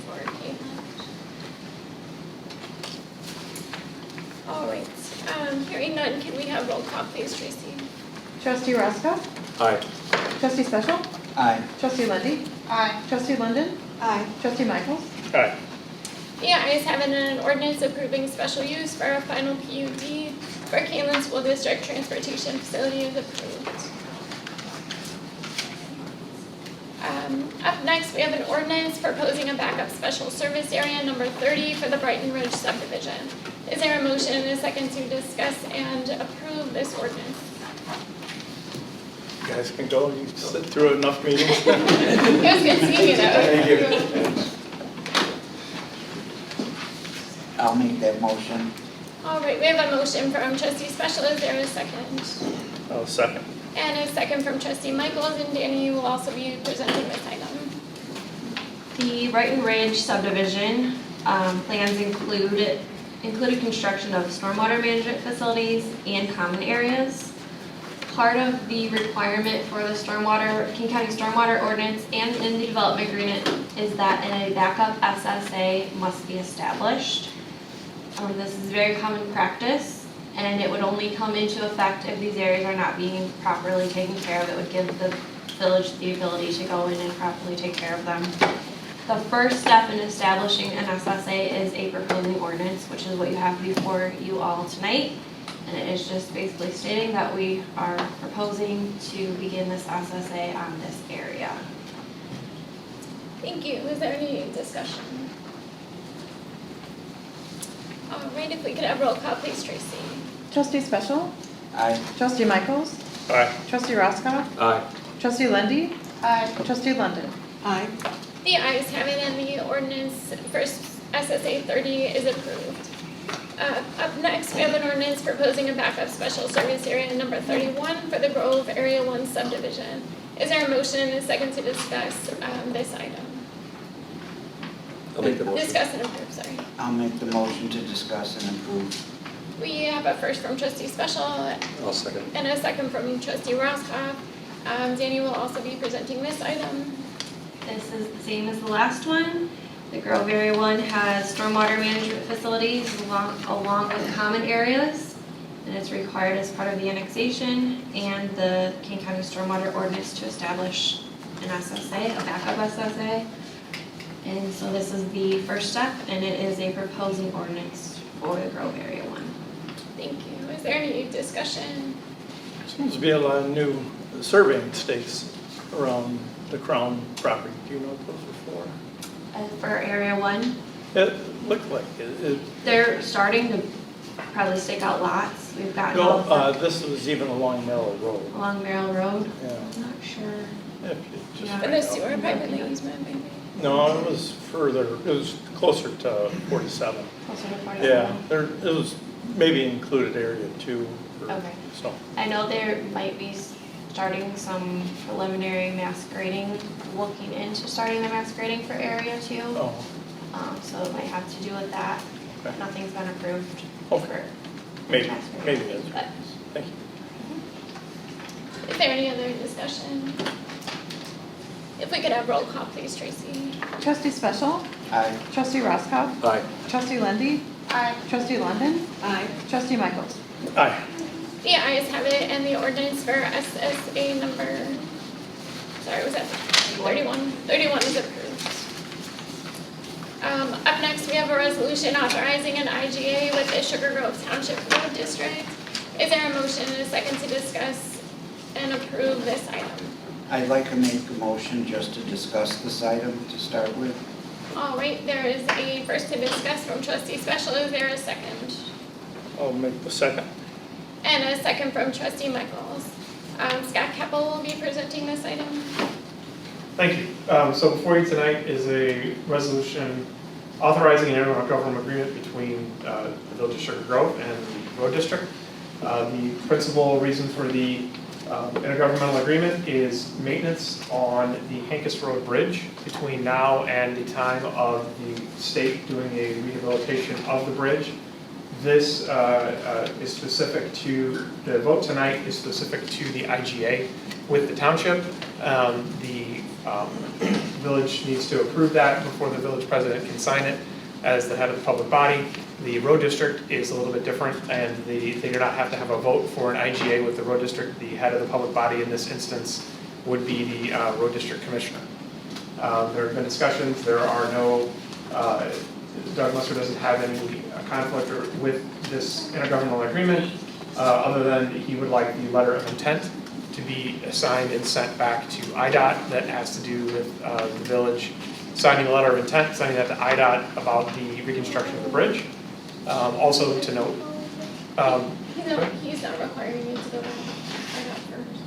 for Caitlin? All right, hearing none, can we have roll call, please, Tracy? Trustee Roscoe? Aye. Trustee Special? Aye. Trustee Lundy, Aye. Trustee London? Aye. Trustee Michaels? Aye. The ayes have it, and an ordinance approving special use for a final PUD for Caitlin School District Transportation Facility is approved. Up next, we have an ordinance proposing a backup special service area number 30 for the Brighton Ridge subdivision. Is there a motion and a second to discuss and approve this ordinance? You guys can go, you sit through enough meetings. It was good seeing you though. Thank you. I'll make that motion. All right, we have a motion from trustee Special. Is there a second? Oh, second. And a second from trustee Michaels, and Danny, you will also be presenting this item. The Brighton Ridge subdivision plans included construction of stormwater management facilities and common areas. Part of the requirement for the King County Stormwater Ordinance and in the development agreement is that a backup SSA must be established. This is very common practice, and it would only come into effect if these areas are not being properly taken care of. It would give the village the ability to go in and properly take care of them. The first step in establishing an SSA is a proposing ordinance, which is what you have before you all tonight. And it is just basically stating that we are proposing to begin this SSA on this area. Thank you. Is there any discussion? All right, if we could have roll call, please, Tracy. Trustee Special? Aye. Trustee Michaels? Aye. Trustee Roscoe? Aye. Trustee Lundy, Aye. Trustee London? Aye. The ayes have it, and the ordinance for SSA 30 is approved. Up next, we have an ordinance proposing a backup special service area number 31 for the Grove Area 1 subdivision. Is there a motion and a second to discuss this item? I'll make the motion. Discuss and approve, sorry. I'll make the motion to discuss and approve. We have a first from trustee Special I'll second. and a second from trustee Roscoff. Danny will also be presenting this item. This is the same as the last one. The Grove Area 1 has stormwater management facilities along with common areas. And it's required as part of the annexation and the King County Stormwater Ordinance to establish an SSA, a backup SSA. And so this is the first step, and it is a proposing ordinance for the Grove Area 1. Thank you. Is there any discussion? Seems to be a lot of new surveying stakes around the Crown property. Do you know what those are for? For Area 1, It looked like it. they're starting to probably stake out lots. We've gotten No, all of this was even along Mellow Road. them along Merrill Road. Yeah. I'm not sure. If you just Yeah. And find the out. sewer privately easement, maybe? No, it was further, it was closer to 47. Closer to 47. Yeah, it was maybe included area 2. Okay. So, I know there might be starting some preliminary mass grading, looking into starting the mass grading for Area 2. oh, So it might have to do with that. Okay. Nothing's been approved Okay. for maybe, mass grading. maybe that's But right. Thank you. Is there any other discussion? If we could have roll call, please, Tracy. Trustee Special? Aye. Trustee Roscoe? Aye. Trustee Lundy, Aye. Trustee London? Aye. Trustee Michaels? Aye. The ayes have it, and the ordinance for SSA number, sorry, was that 31? 31 is approved. Up next, we have a resolution authorizing an IGA with the Sugar Grove Township Road District. Is there a motion and a second to discuss and approve this item? I'd like to make a motion just to discuss this item to start with. All right, there is a first to discuss from trustee Special. Is there a second? I'll make the second. And a second from trustee Michaels. Scott Keppel will be presenting this item. Thank you. So before you tonight is a resolution authorizing an intergovernmental agreement between the Village of Sugar Grove and the Road District. The principal reason for the Intergovernmental agreement is maintenance on the Hankis Road Bridge between now and the time of the state doing a rehabilitation of the bridge. This is specific to, the vote tonight is specific to the IGA with the township. The village needs to approve that before the village president can sign it as the head of the public body. The road district is a little bit different, and they do not have to have a vote for an IGA with the road district. The head of the public body in this instance would be the road district commissioner. There have been discussions. There are no, Doug Musser doesn't have any conflict with this intergovernmental agreement, other than he would like the letter of intent to be signed and sent back to IDOT. That has to do with the village signing a letter of intent, sending that to IDOT about the reconstruction of the bridge. Also to note, He's not requiring you to go to IDOT first.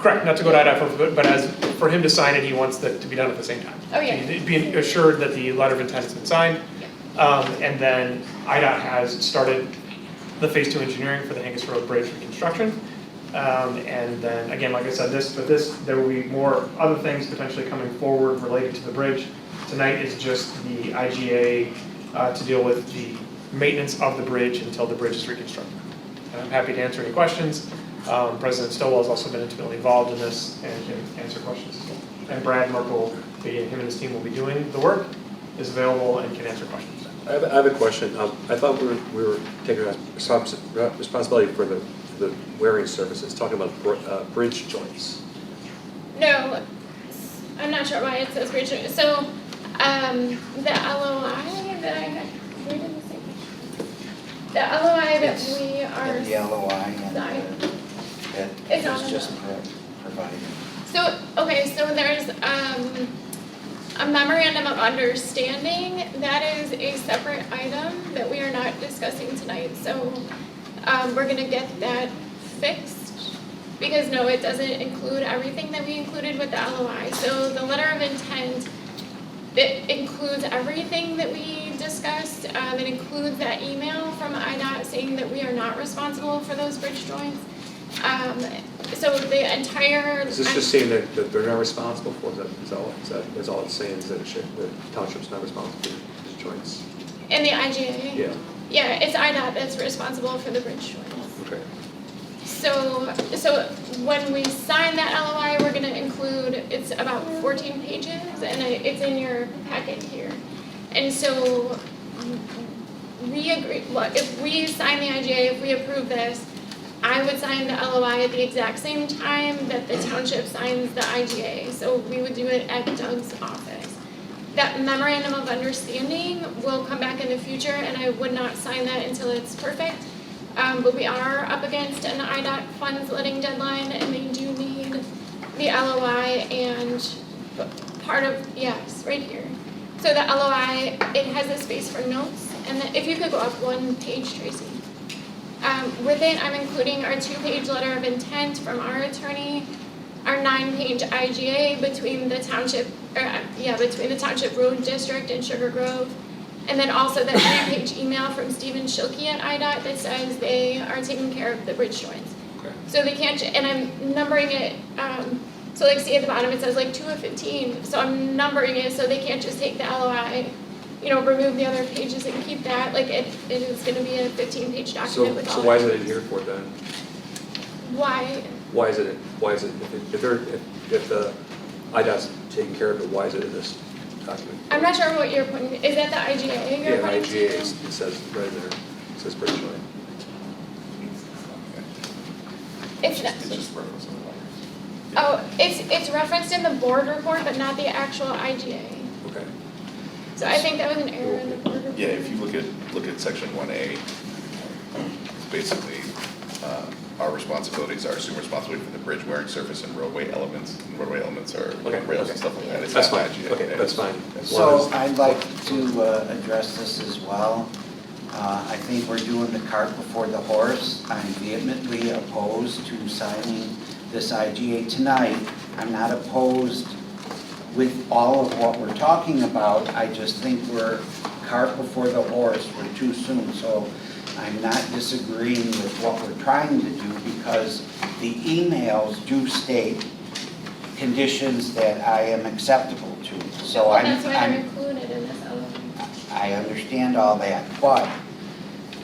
correct, not to go to IDOT first, but as for him to sign it, he wants that to be done at the same time. Oh, yeah. Being assured that the letter of intent has been signed. And then IDOT has started the phase 2 engineering for the Hankis Road Bridge reconstruction. And then, again, like I said, there will be more other things potentially coming forward related to the bridge. Tonight is just the IGA to deal with the maintenance of the bridge until the bridge is reconstructed. And I'm happy to answer any questions. President Stillwell has also been intimately involved in this and can answer questions as well. And Brad Merkel, him and his team will be doing the work, is available and can answer questions. I have a question. I thought we were taking responsibility for the wearing surfaces, talking about bridge joints. No, I'm not sure why it says bridge. So, the LOI that I had, where did it say? The LOI that we are. The LOI and It's that on was the- just provided. So, okay, so there's, a memorandum of understanding. That is a separate item that we are not discussing tonight. So, we're gonna get that fixed. Because no, it doesn't include everything that we included with the LOI. So the letter of intent, it includes everything that we discussed. It includes that email from IDOT saying that we are not responsible for those bridge joints. So the entire. Is this just saying that they're not responsible for it? That's all it's saying, is that the township's not responsible for these joints? In the IGA? Yeah. Yeah, it's IDOT that's responsible for the bridge joints. Okay. So when we sign that LOI, we're gonna include, it's about 14 pages, and it's in your packet here. And so we agree, if we sign the IGA, if we approve this, I would sign the LOI at the exact same time that the township signs the IGA. So we would do it at Doug's office. That memorandum of understanding will come back in the future, and I would not sign that until it's perfect. But we are up against an IDOT funds letting deadline, and they do need the LOI and part of, yes, right here. So the LOI, it has a space for notes, and then if you could go up one page, Tracy. With it, I'm including our 2-page letter of intent from our attorney, our 9-page IGA between the township, between the township road district and Sugar Grove. And then also that 3-page email from Stephen Schilke at IDOT that says they are taking care of the bridge joints. Okay. So they can't, and I'm numbering it, so like see at the bottom it says like 2 of 15, so I'm numbering it so they can't just take the LOI, remove the other pages and keep that, like it is gonna be a 15-page document with all. So why is it in here for then? Why? Why is it, if the IDOT's taking care of it, why is it in this document? I'm not sure what you're putting, is that the IGA you're Yeah, putting? IGA, it says right there, it says bridge joint. It's not. It's just reference in the letter. Oh, it's referenced in the board report, but not the actual IGA. Okay. So I think that was an error in the board report. Yeah, if you look at section 1A, it's basically, our responsibilities are assume responsibility for the bridge wearing surface and roadway elements. And roadway elements are like rails and stuff like that. It's That's not fine, IGA. okay, that's fine. As long So as- I'd like to address this as well. I think we're doing the cart before the horse. I'm vehemently opposed to signing this IGA tonight. I'm not opposed with all of what we're talking about. I just think we're cart before the horse. We're too soon. So I'm not disagreeing with what we're trying to do because the emails do state conditions that I am acceptable to. So Well, I'm, that's why they're I'm, included in this element. I understand all that, but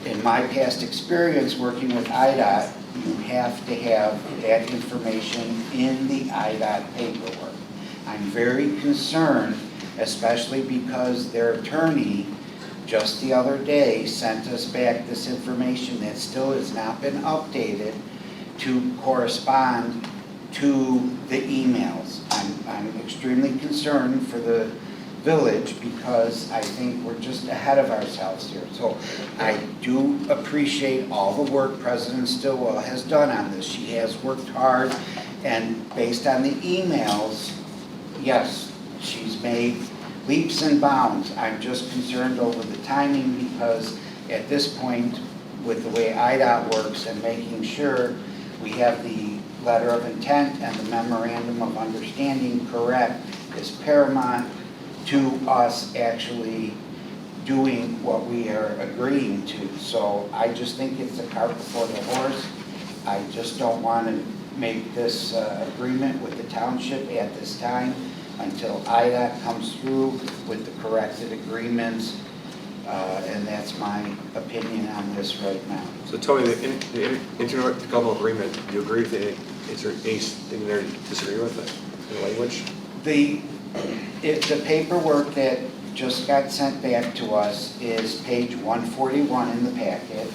in my past experience working with IDOT, you have to have that information in the IDOT paperwork. I'm very concerned, especially because their attorney just the other day sent us back this information that still has not been updated to correspond to the emails. I'm extremely concerned for the village because I think we're just ahead of ourselves here. So I do appreciate all the work President Stilwell has done on this. She has worked hard, and based on the emails, yes, she's made leaps and bounds. I'm just concerned over the timing because at this point, with the way IDOT works and making sure we have the letter of intent and the memorandum of understanding correct is paramount to us actually doing what we are agreeing to. So I just think it's a cart before the horse. I just don't want to make this agreement with the township at this time until IDOT comes through with the corrected agreements, and that's my opinion on this right now. So Tony, the intergovernmental agreement, do you agree with it? Is there anything there you disagree with in the language? The paperwork that just got sent back to us is page 141 in the packet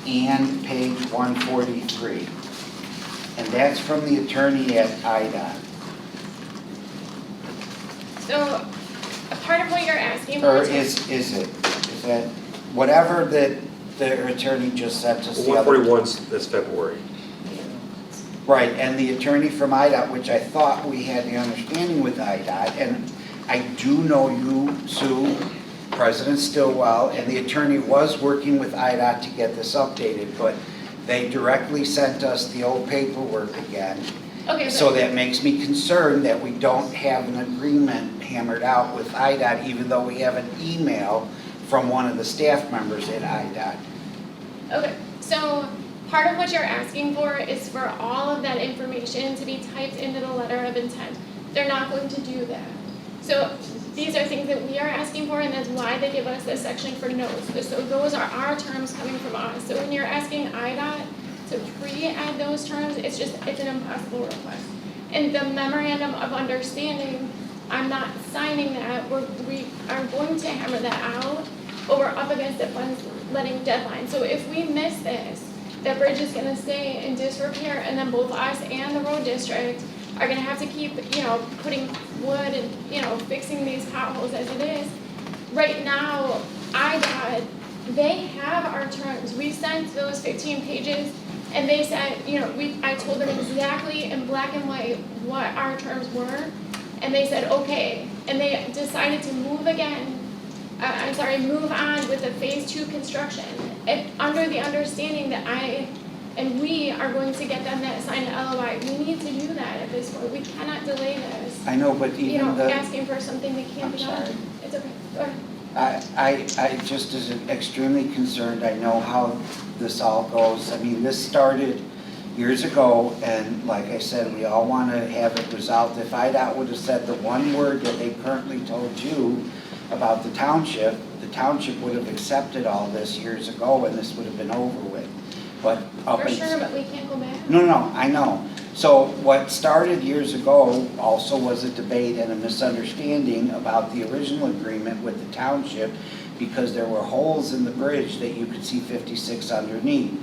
and page 143. And that's from the attorney at IDOT. So, a part of what you're asking Or for is that whatever that the attorney just sent us the Well, other. 141's that's February. Right, and the attorney from IDOT, which I thought we had the understanding with IDOT, and I do know you, Sue, President Stilwell, and the attorney was working with IDOT to get this updated, but they directly sent us the old paperwork again. Okay, So that makes me concerned that we don't have an agreement hammered out with IDOT, even though we have an email from one of the staff members at IDOT. Okay, so part of what you're asking for is for all of that information to be typed into the letter of intent. They're not going to do that. So these are things that we are asking for, and that's why they give us this section for notes. So those are our terms coming from us. So when you're asking IDOT to pre-add those terms, it's an impossible request. And the memorandum of understanding, I'm not signing that. We are going to hammer that out, but we're up against the funds letting deadline. So if we miss this, that bridge is gonna stay in disrepair, and then both us and the road district are gonna have to keep, putting wood and, fixing these potholes as it is. Right now, IDOT, they have our terms. We sent those 15 pages, and they said, I told them exactly in black and white what our terms were, and they said, okay. And they decided to move on with the phase 2 construction, under the understanding that we are going to get them that signed LOI. We need to do that at this point. We cannot delay this. I know, but even Asking for something that can't be done. sorry. It's okay, go ahead. I just is extremely concerned. I know how this all goes. I mean, this started years ago, and like I said, we all want to have it resolved. If IDOT would have said the one word that they currently told you about the township would have accepted all this years ago, and this would have been over with. But For sure, but we can't go back. No, I know. So what started years ago also was a debate and a misunderstanding about the original agreement with the township, because there were holes in the bridge that you could see 56 underneath.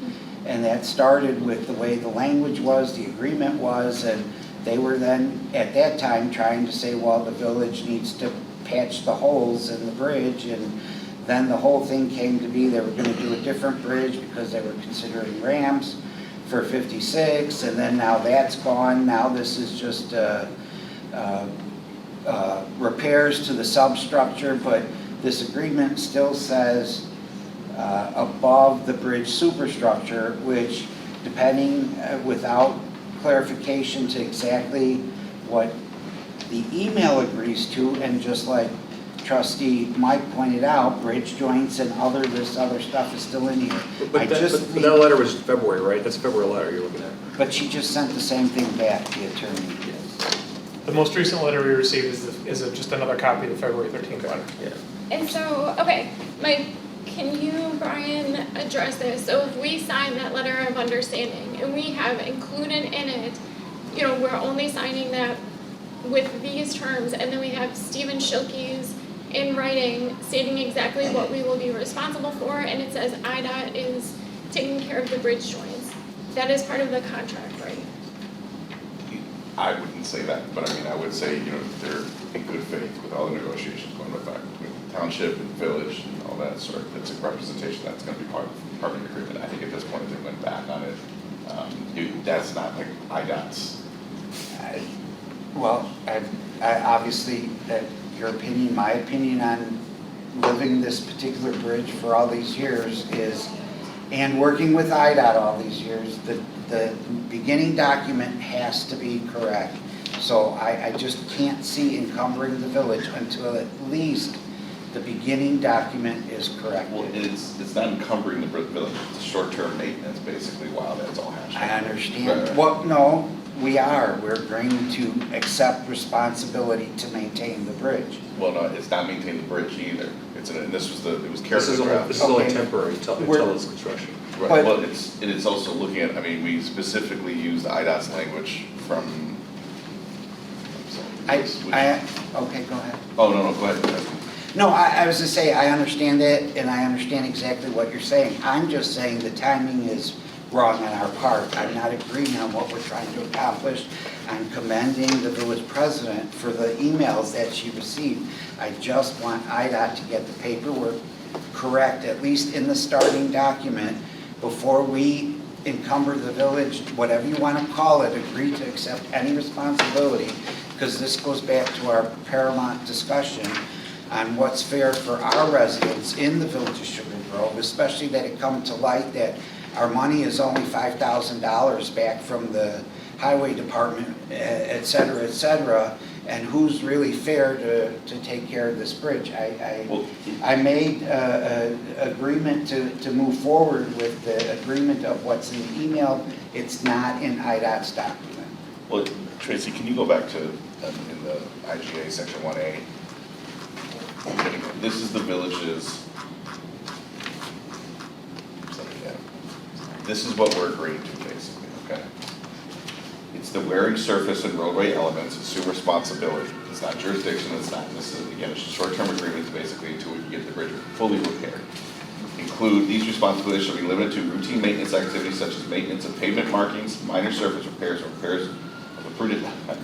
And that started with the way the language was, the agreement was, and they were then, at that time, trying to say, well, the village needs to patch the holes in the bridge, and then the whole thing came to be they were going to do a different bridge because they were considering ramps for 56, and then now that's gone. Now this is just repairs to the substructure, but this agreement still says above the bridge superstructure, which, depending without clarification to exactly what the email agrees to, and just like trustee Mike pointed out, bridge joints and this other stuff is still in here. But that letter was February, right? That's a February letter you're looking at. But she just sent the same thing back, the attorney. The most recent letter we received is just another copy of the February 13th letter. Yeah. And so, okay, Mike, can you, Brian, address this? So if we sign that letter of understanding and we have included in it, we're only signing that with these terms, and then we have Stephen Schilke's in writing stating exactly what we will be responsible for, and it says IDOT is taking care of the bridge joints. That is part of the contract, right? I wouldn't say that, but I mean, I would say, they're in good faith with all the negotiations going back between the township and village and all that sort of, it's a representation that's gonna be part of the agreement. I think at this point, they went back on it. That's not like IDOT's. Well, I obviously, your opinion, my opinion on living this particular bridge for all these years is, and working with IDOT all these years, the beginning document has to be correct. So I just can't see encumbering the village until at least the beginning document is correct. Well, it's not encumbering the village, it's short-term maintenance basically while that's all hashed out. I understand. Well, no, we're agreeing to accept responsibility to maintain the bridge. Well, no, it's not maintaining the bridge either. It was This is only temporary until it's construction. Right, But- well, it's also looking at, we specifically used IDOT's language from. Okay, go ahead. Oh, no, go ahead. No, I was to say, I understand that, and I understand exactly what you're saying. I'm just saying the timing is wrong on our part. I'm not agreeing on what we're trying to accomplish. I'm commending the village president for the emails that she received. I just want IDOT to get the paperwork correct, at least in the starting document, before we encumber the village, whatever you want to call it, agree to accept any responsibility, because this goes back to our paramount discussion on what's fair for our residents in the village of Sugar Grove, especially that it come to light that our money is only $5,000 back from the highway department, et cetera, and who's really fair to take care of this bridge. I made agreement to move forward with the agreement of what's in the email. It's not in IDOT's document. Well, Tracy, can you go back to, in the IGA section 1A? This is the village's, this is what we're agreeing to basically, okay? It's the wearing surface and roadway elements, assume responsibility. It's not jurisdiction, this is, again, it's a short-term agreement basically until we can get the bridge fully repaired. Include, these responsibilities shall be limited to routine maintenance activities such as maintenance of pavement markings, minor surface repairs, or repairs of appurtenances, I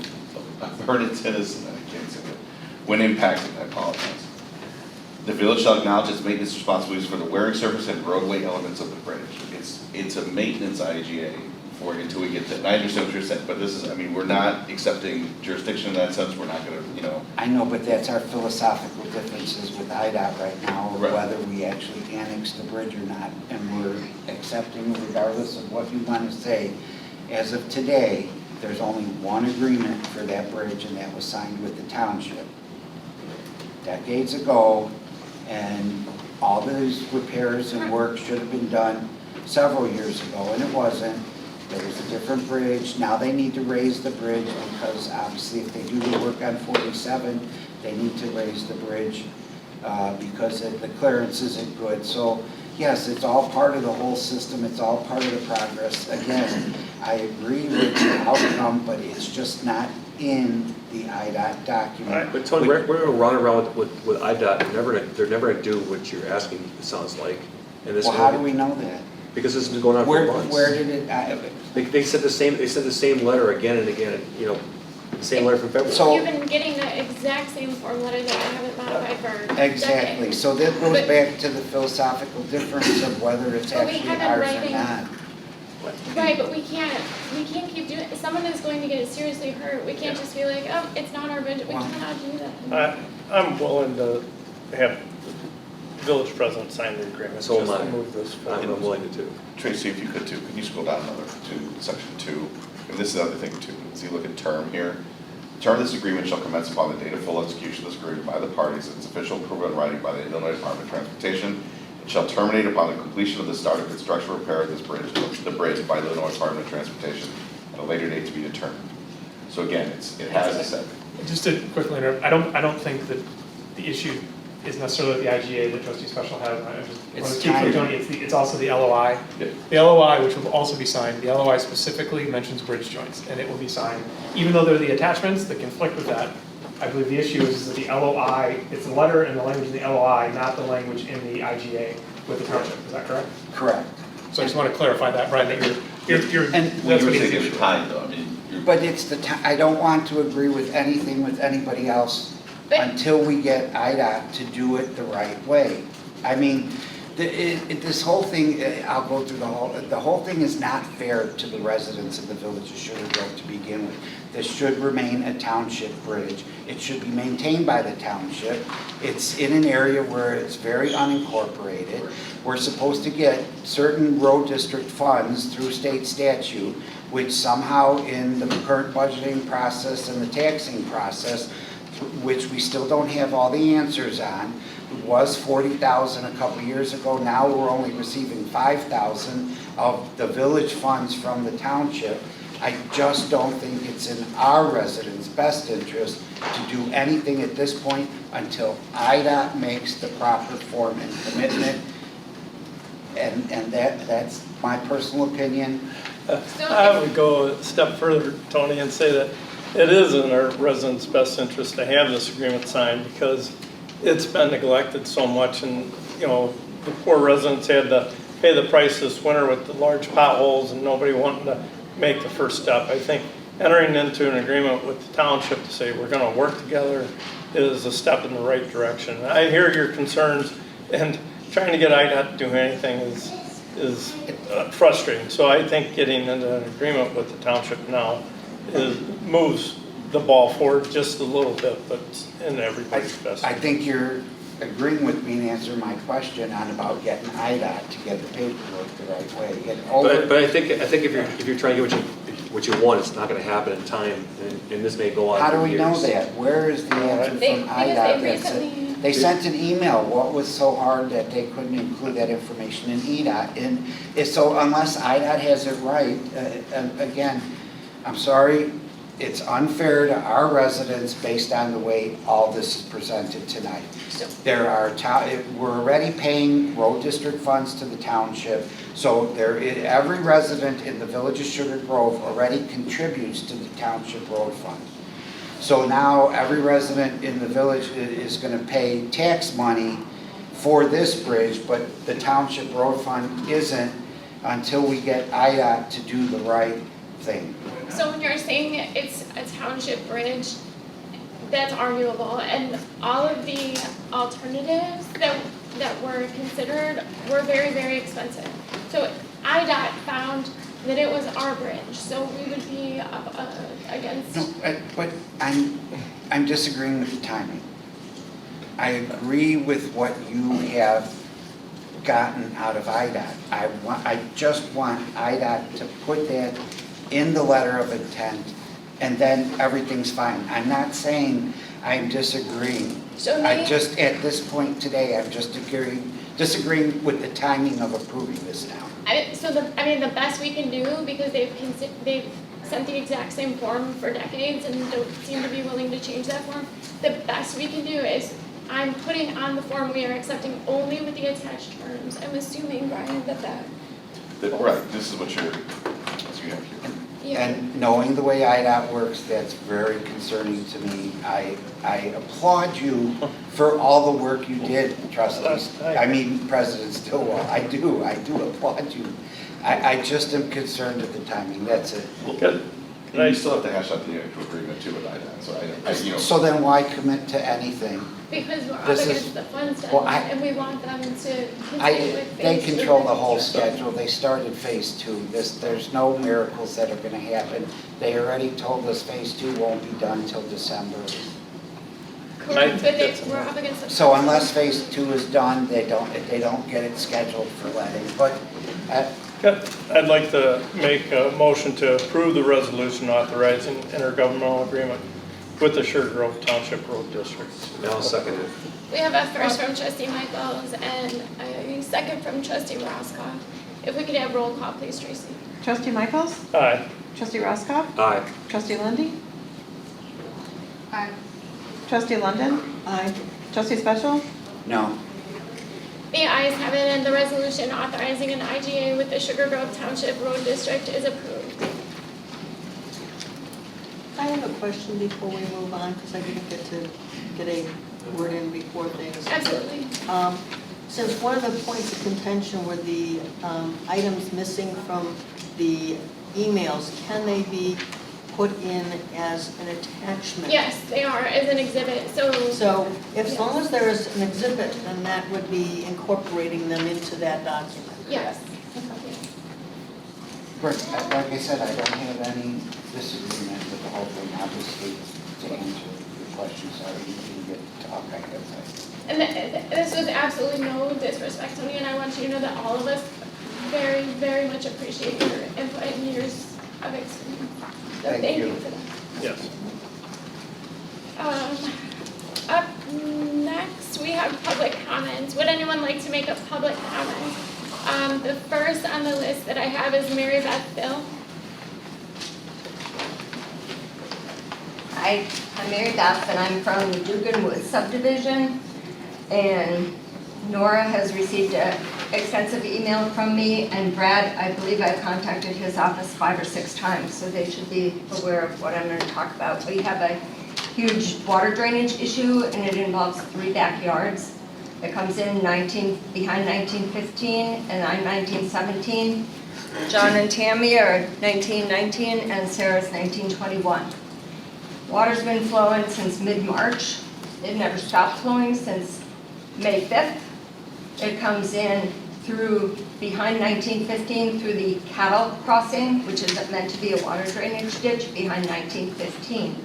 can't say that, when impacted, I apologize. The village shall acknowledge its maintenance responsibilities for the wearing surface and roadway elements of the bridge. It's a maintenance IGA for until we get that. And I understand what you're saying, but this is, we're not accepting jurisdiction in that sense. We're not gonna, I know, but that's our philosophical differences with IDOT right now, Right. whether we actually annex the bridge or not. And we're accepting, regardless of what you want to say, as of today, there's only one agreement for that bridge, and that was signed with the township decades ago, and all those repairs and work should have been done several years ago, and it wasn't. There was a different bridge. Now they need to raise the bridge because obviously if they do the work on 47, they need to raise the bridge because the clearance isn't good. So yes, it's all part of the whole system. It's all part of the progress. Again, I agree with the outcome, but it's just not in the IDOT document. But Tony, we're going to run around with IDOT, they're never going to do what you're asking, it sounds like. And this Well, how do we know that? Because this has been going on for months. Where did it, They said the same letter again and again, the same letter from February. So- You've been getting the exact same form letter that I haven't modified for exactly. decades. So that goes But- back to the philosophical difference of whether it's But we actually have it ours or writing. not. Right, but we can't keep doing, someone is going to get seriously hurt. We can't just be like, oh, it's not our budget, we cannot do that. I'm willing to have the village president sign the agreement. So am just I. to move this forward. I'm willing to too. Tracy, if you could too, can you scroll down another to section 2? And this is the other thing too, as you look at term here, The term of this agreement shall commence upon the date of full execution of this agreement by the parties and its official approval in writing by the Illinois Department of Transportation. It shall terminate upon the completion of the start of construction or repair of this bridge, the bridge by the Illinois Department of Transportation at a later date to be determined. So again, it has a set. Just to quickly interrupt, I don't think that the issue is necessarily the IGA that Trustee Special has. I just want to speak for Tony. It's also the LOI. Yeah. The LOI, which will also be signed, the LOI specifically mentions bridge joints, and it will be signed. Even though they're the attachments that conflict with that, I believe the issue is that the LOI, it's the letter and the language in the LOI, not the language in the IGA with the township. Is that correct? Correct. So I just want to clarify that, Brian, that you're And that's When you were what he's taking issue. the time though, I mean, But it's the I don't want to agree with anything with anybody else But- until we get IDOT to do it the right way. I mean, this whole thing, I'll go through the whole thing is not fair to the residents of the village of Sugar Grove to begin with. This should remain a township bridge. It should be maintained by the township. It's in an area where it's very unincorporated. We're supposed to get certain road district funds through state statute, which somehow in the current budgeting process and the taxing process, which we still don't have all the answers on, it was $40,000 a couple years ago. Now we're only receiving $5,000 of the village funds from the township. I just don't think it's in our residents' best interest to do anything at this point until IDOT makes the proper form and commitment. And that's my personal opinion. I would go a step further, Tony, and say that it is in our residents' best interest to have this agreement signed because it's been neglected so much, and you know the poor residents had to pay the price this winter with the large potholes and nobody wanting to make the first step. I think entering into an agreement with the township to say we're going to work together is a step in the right direction. I hear your concerns, and trying to get IDOT to do anything is frustrating. So I think getting into an agreement with the township now moves the ball forward just a little bit, but in everybody's best. I think you're agreeing with me and answering my question on about getting IDOT to get the paperwork the right way. But I think if you're trying to get what you want, it's not going to happen in time, and this may go on How for do we years. know that? Where is the answer from IDOT? They sent an email. What was so hard that they couldn't include that information in EDOT? And so unless IDOT has it right, again, I'm sorry, it's unfair to our residents based on the way all this is presented tonight. We're already paying road district funds to the township, so every resident in the village of Sugar Grove already contributes to the township road fund. So now every resident in the village is going to pay tax money for this bridge, but the township road fund isn't until we get IDOT to do the right thing. So when you're saying it's a township bridge, that's arguable, and all of the alternatives that were considered were very, very expensive. So IDOT found that it was our bridge, so we would be up against. No, but I'm disagreeing with the timing. I agree with what you have gotten out of IDOT. I just want IDOT to put that in the letter of intent, and then everything's fine. I'm not saying I'm disagreeing. I just, at this point today, I'm just disagreeing with the timing of approving this now. The best we can do, because they've sent the exact same form for decades and don't seem to be willing to change that form, the best we can do is I'm putting on the form we are accepting only with the attached terms. I'm assuming, Brian, that. Right, this is what you have here. Yeah. And knowing the way IDOT works, that's very concerning to me. I applaud you for all the work you did, trustees. President Stillwell, I do applaud you. I just am concerned at the timing, that's it. Good. And you still have to hash out the actual agreement too with IDOT, so So then why commit to anything? Because we're up This against is- the funds well, and we want them to continue with They phase two. control the whole schedule. They started phase two. There's no miracles that are gonna happen. They already told us phase two won't be done till December. Correct, but we're up against the. So unless phase two is done, they don't get it scheduled for letting, but, I'd like to make a motion to approve the resolution authorizing intergovernmental agreement with the Sugar Grove Township Road District. Now I'll second it. We have a first from trustee Michaels and a second from trustee Roscoff. If we could have roll call, please, Tracy. Trustee Michaels? Aye. Trustee Roscoff? Aye. Trustee Lundy. Aye. Trustee London? Aye. Trustee Special? No. The ayes have it, and the resolution authorizing an IGA with the Sugar Grove Township Road District is approved. I have a question before we move on, because I didn't get a word in before things. Absolutely. Since one of the points of contention were the items missing from the emails, can they be put in as an attachment? Yes, they are as an exhibit, so. So as long as there is an exhibit, then that would be incorporating them into that document. Yes. Like I said, I don't have any disagreement with the whole thing, obviously, to answer your questions, sorry you didn't get to talk, I guess. And this was absolutely no disrespect to me, and I want you to know that all of us very, very much appreciate your input and years of experience. So thank you for that. Yes. Up next, we have public comments. Would anyone like to make a public comment? The first on the list that I have is Mary Beth Bill. Hi, I'm Mary Beth, and I'm from the Dugan Woods subdivision. And Nora has received an extensive email from me, and Brad, I believe I've contacted his office 5 or 6 times, so they should be aware of what I'm going to talk about. We have a huge water drainage issue, and it involves 3 backyards. It comes in behind 1915, and I'm 1917. John and Tammy are 1919, and Sarah's 1921. Water's been flowing since mid-March. It never stopped flowing since May 5th. It comes in through behind 1915 through the cattle crossing, which is meant to be a water drainage ditch behind 1915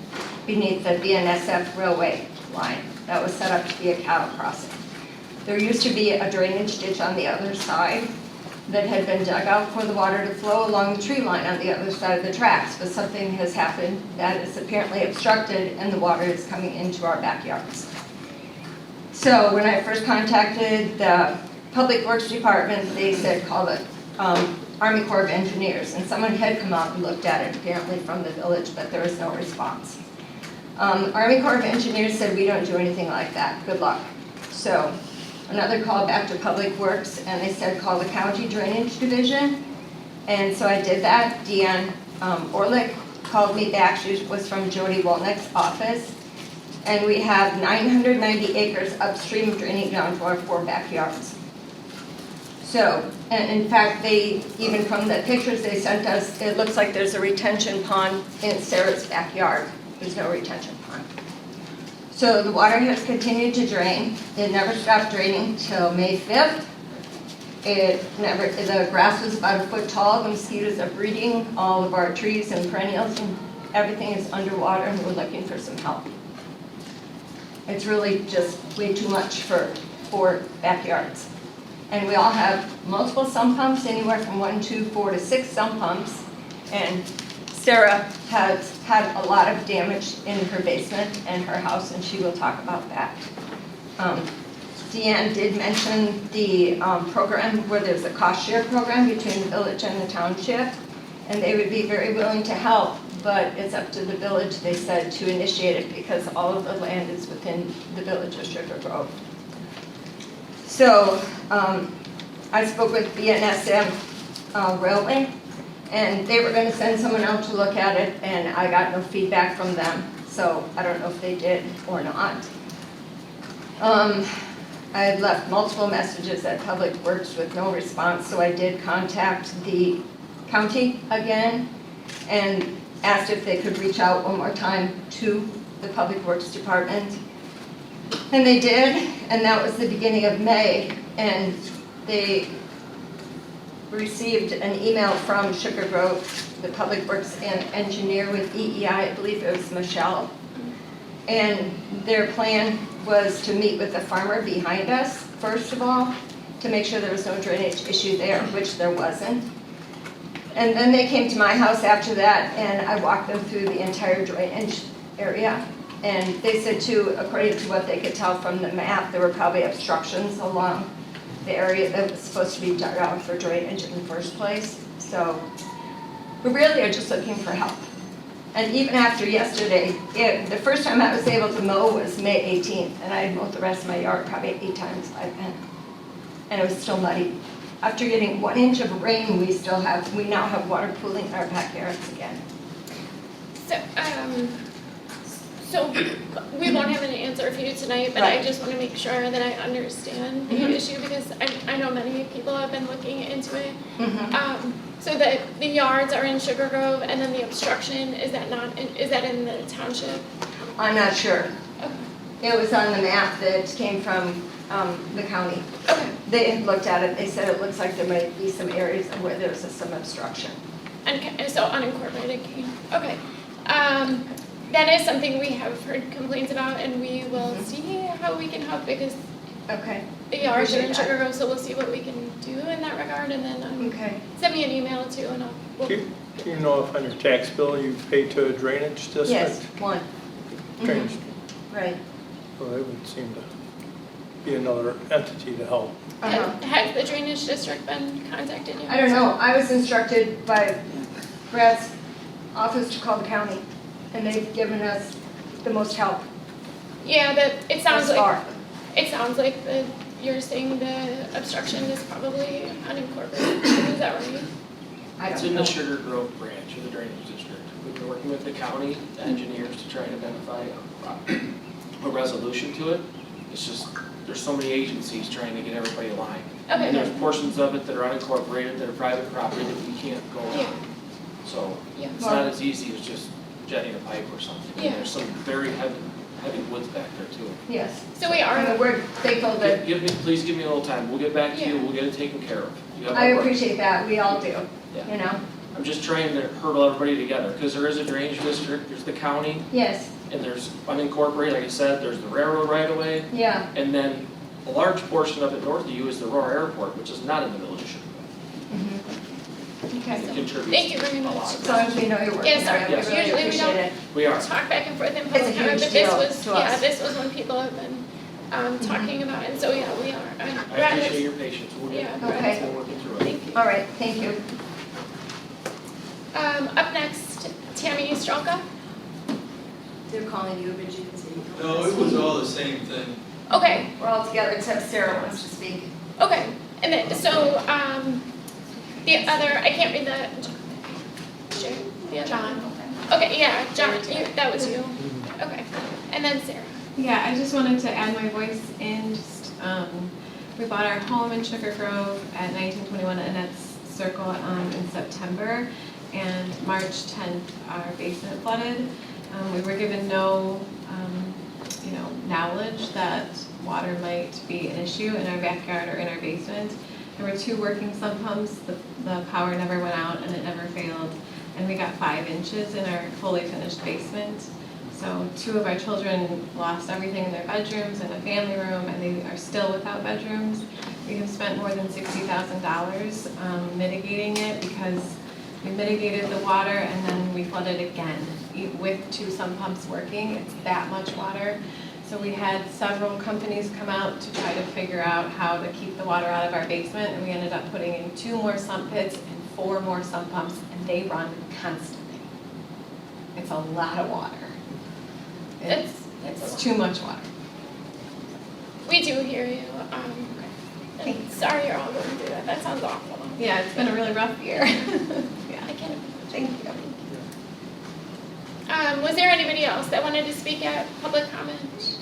beneath the BNSF railway line. That was set up to be a cattle crossing. There used to be a drainage ditch on the other side that had been dug out for the water to flow along the tree line on the other side of the tracks, but something has happened that is apparently obstructed and the water is coming into our backyards. So when I first contacted the Public Works Department, they said call the Army Corps of Engineers, and someone had come out and looked at it, apparently from the village, but there was no response. Army Corps of Engineers said we don't do anything like that, good luck. So another call back to Public Works, and they said call the County Drainage Division, and so I did that. Deanne Orlick called me back. She was from Jody Wolnick's office, and we have 990 acres upstream draining down to our 4 backyards. So, and in fact, even from the pictures they sent us, it looks like there's a retention pond in Sarah's backyard. There's no retention pond. So the water has continued to drain. It never stopped draining till May 5th. The grass was about a foot tall. The mosquitoes are breeding. All of our trees and perennials and everything is underwater, and we're looking for some help. It's really just way too much for 4 backyards. And we all have multiple sump pumps, anywhere from 1, 2, 4 to 6 sump pumps. And Sarah has had a lot of damage in her basement and her house, and she will talk about that. Deanne did mention the program where there's a cost share program between the village and the township, and they would be very willing to help, but it's up to the village, they said, to initiate it because all of the land is within the village of Sugar Grove. So I spoke with BNSF Railway, and they were going to send someone out to look at it, and I got no feedback from them, so I don't know if they did or not. I had left multiple messages at Public Works with no response, so I did contact the county again and asked if they could reach out one more time to the Public Works Department. And they did, and that was the beginning of May, and they received an email from Sugar Grove, the Public Works engineer with EEI, I believe it was Michelle. And their plan was to meet with the farmer behind us, first of all, to make sure there was no drainage issue there, which there wasn't. And then they came to my house after that, and I walked them through the entire drainage area. And they said too, according to what they could tell from the map, there were probably obstructions along the area that was supposed to be dug out for drainage in the first place. So we really are just looking for help. And even after yesterday, the first time I was able to mow was May 18th, and I mowed the rest of my yard probably 8 times by then. And it was still muddy. After getting 1 inch of rain, we now have water pooling in our backyards again. So we won't have an answer for you tonight, but I Right. just want to make sure that I understand the issue because I know many people have been looking into it. So the yards are in Sugar Grove, and then the obstruction, is that in the township? I'm not sure. It was on the map that came from the county. They had looked at it, they said it looks like there might be some areas where there's some obstruction. And so unincorporated came, okay. That is something we have heard complaints about, and we will see how we can help because the yards are in Appreciate Sugar that. Grove, so we'll see what we can do in that regard, and then send me an email too, and I'll. Do you know if on your tax bill you pay to a drainage district? Yes, one. Drainage. Right. Well, it would seem to be another entity to help. Has the drainage district been contacted yet? I don't know, I was instructed by Brad's office to call the county, and they've given us the most help. Yeah, it sounds Thus like, far. you're saying the obstruction is probably unincorporated, is that right? It's in the Sugar Grove branch of the drainage district. We've been working with the county engineers to try and identify a resolution to it. It's just, there's so many agencies trying to get everybody aligned. Okay. And there's portions of it that are unincorporated, that are private property that we can't go on. So Yeah. it's not as easy as just jetting a pipe or something. And Yeah. there's some very heavy woods back there too. Yes. So we are. I mean, we're thankful that, Please give me a little time. We'll get back to you. We'll get it taken care of. You have I our word. appreciate that, we all do, you know? I'm just trying to hurdle everybody together, because there is a drainage district, there's the county, Yes, and there's unincorporated, like I said, there's the railroad right of way, yeah. and then a large portion of it north of you is the Aurora Airport, which is not in the village of Sugar Okay. Grove. It contributes Thank you very a much. lot. As long as we know you're working Yes, on it, we yes. really Usually we appreciate don't it. We are. talk back and forth in It's a public comment, huge but deal this was, to us. this was when people have been talking about it, and so yeah, we are. I Brad appreciate is- your patience, we'll Yeah, get, Okay. we're working through it. Thank you. All right, thank you. Up next, Tammy Strelka. They're calling you, but you can see. No, it was all the same thing. Okay, We're all together except Sarah wants to speak. okay, and then, so, the other, I can't read the, John. Okay, yeah, John, that was you, okay, and then Sarah. Yeah, I just wanted to add my voice in. We bought our home in Sugar Grove at 1921 Annette's Circle in September, and March 10th, our basement flooded. We were given no, knowledge that water might be an issue in our backyard or in our basement. There were 2 working sump pumps. The power never went out and it never failed. And we got 5 inches in our fully finished basement. So 2 of our children lost everything in their bedrooms and a family room, and they are still without bedrooms. We have spent more than $60,000 mitigating it because we mitigated the water and then we flooded again. With 2 sump pumps working, it's that much water. So we had several companies come out to try to figure out how to keep the water out of our basement, and we ended up putting in 2 more sump pits and 4 more sump pumps, and they run constantly. It's a lot of water. It's too much water. We do hear you, and sorry you're all going through that, that sounds awful. Yeah, it's been a really rough year. Yeah, I can, thank you. Was there anybody else that wanted to speak at public comment?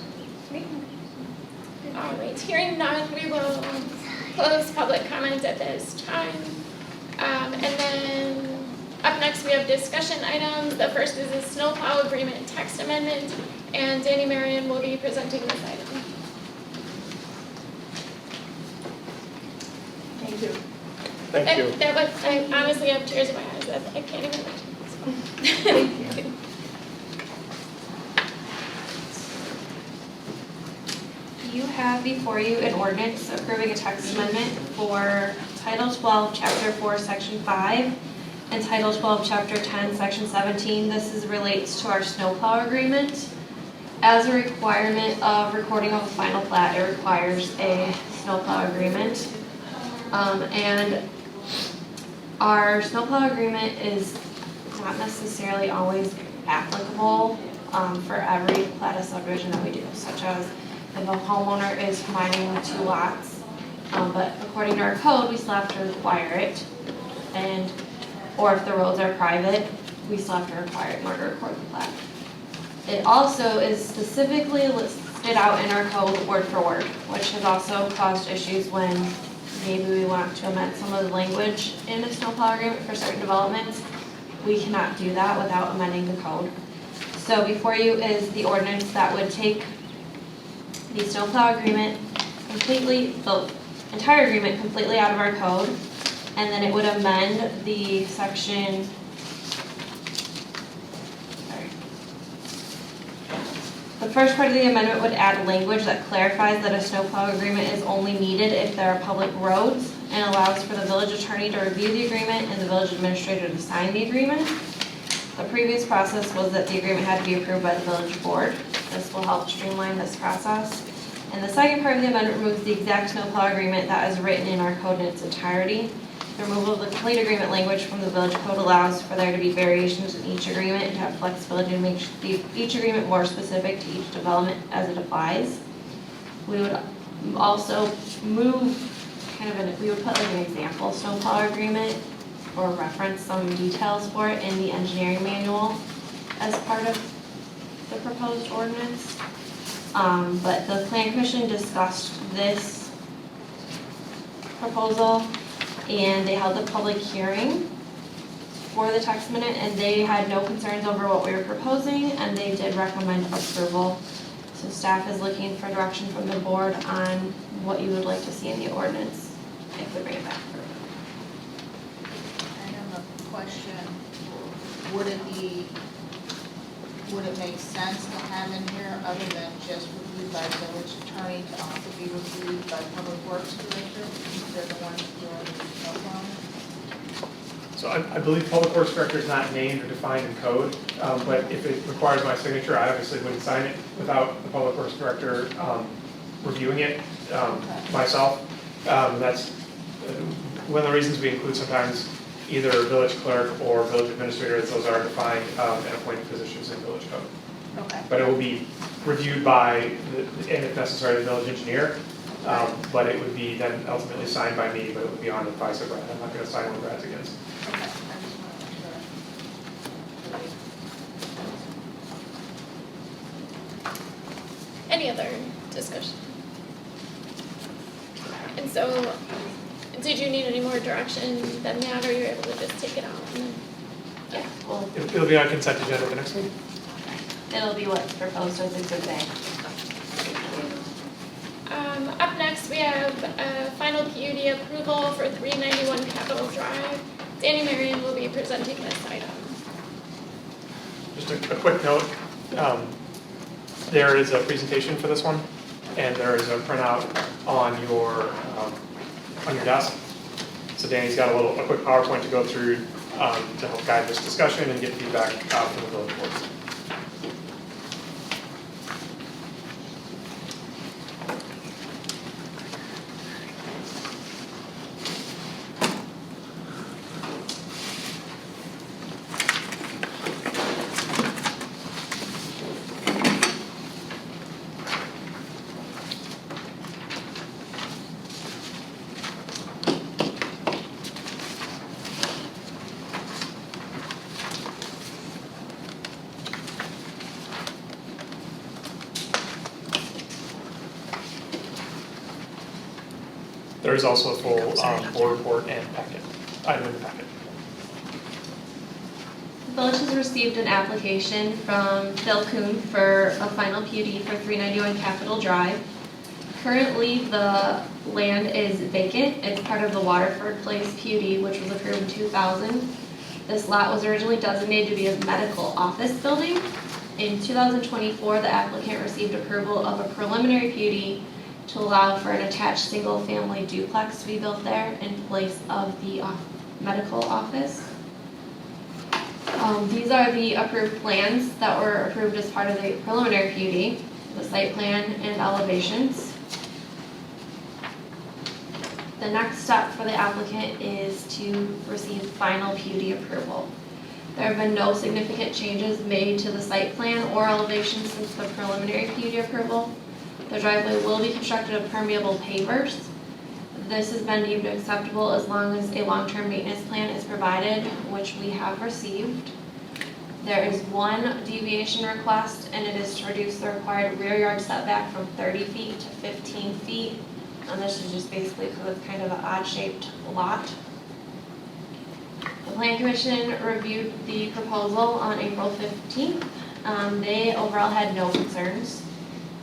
All right, hearing none, we will close public comment at this time. And then up next, we have discussion items. The first is a snowplow agreement text amendment, and Danny Marion will be presenting this item. Thank you. Thank you. That was, I honestly have tears in my eyes. I can't even imagine. Thank you. You have before you an ordinance approving a text amendment for Title 12, Chapter 4, Section 5, and Title 12, Chapter 10, Section 17. This relates to our snowplow agreement. as a requirement of recording of a final plat, it requires a snowplow agreement. And our snowplow agreement is not necessarily always applicable for every plat of subdivision that we do, such as if a homeowner is combining 2 lots, but according to our code, we still have to require it. And, or if the roads are private, we still have to require it in order to record the plat. It also is specifically listed out in our code word for word, which has also caused issues when maybe we want to amend some of the language in a snowplow agreement for certain developments. We cannot do that without amending the code. So before you is the ordinance that would take the snowplow agreement completely, the entire agreement completely out of our code, and then it would amend the section, the first part of the amendment would add language that clarifies that a snowplow agreement is only needed if there are public roads and allows for the village attorney to review the agreement and the village administrator to sign the agreement. The previous process was that the agreement had to be approved by the village board. This will help streamline this process. And the second part of the amendment removes the exact snowplow agreement that is written in our code in its entirety. The removal of the complete agreement language from the village code allows for there to be variations in each agreement and to have flexibility to make each agreement more specific to each development as it applies. We would also move we would put like an example snowplow agreement or reference some details for it in the engineering manual as part of the proposed ordinance. But the Plan Commission discussed this proposal and they held a public hearing for the text amendment and they had no concerns over what we were proposing and they did recommend approval. So staff is looking for direction from the board on what you would like to see in the ordinance if we bring it back. I have a question. Would it make sense to have in here, other than just reviewed by the village attorney, to also be reviewed by public works director? They're the ones doing the snowplowing. So I believe public works director is not named or defined in code, but if it requires my signature, I obviously wouldn't sign it without the public works director reviewing it myself. That's one of the reasons we include sometimes either village clerk or village administrator, as those are defined and appointed positions in village code. Okay. But it will be reviewed by, and if necessary, the village engineer. But it would be then ultimately signed by me, but it would be on advice of Brad. I'm not going to sign what Brad's against. Okay, I just want to make sure. Any other discussion? And so, did you need any more direction than that, or you're able to just take it out? Yeah. Well, It'll be on consent agenda the next week. it'll be what's proposed as Exhibit A. Up next, we have final PUD approval for 391 Capitol Drive. Danny Marion will be presenting this item. Just a quick note, there is a presentation for this one, and there is a printout on your desk. So Danny's got a quick PowerPoint to go through to help guide this discussion and get feedback from the village boards. There is also a full board report and item in the packet. The village has received an application from Phil Kuhn for a final PUD for 391 Capitol Drive. Currently, the land is vacant. It's part of the Waterford Place PUD, which was approved in 2000. This lot was originally designated to be a medical office building. In 2024, the applicant received approval of a preliminary PUD to allow for an attached single-family duplex to be built there in place of the medical office. These are the approved plans that were approved as part of the preliminary PUD, the site plan and elevations. The next step for the applicant is to receive final PUD approval. There have been no significant changes made to the site plan or elevations since the preliminary PUD approval. The driveway will be constructed of permeable pavers. This has been deemed acceptable as long as a long-term maintenance plan is provided, which we have received. There is one deviation request, and it is to reduce the required rear yard setback from 30 feet to 15 feet. And this is just basically because it's kind of an odd-shaped lot. The Plan Commission reviewed the proposal on April 15th. They overall had no concerns.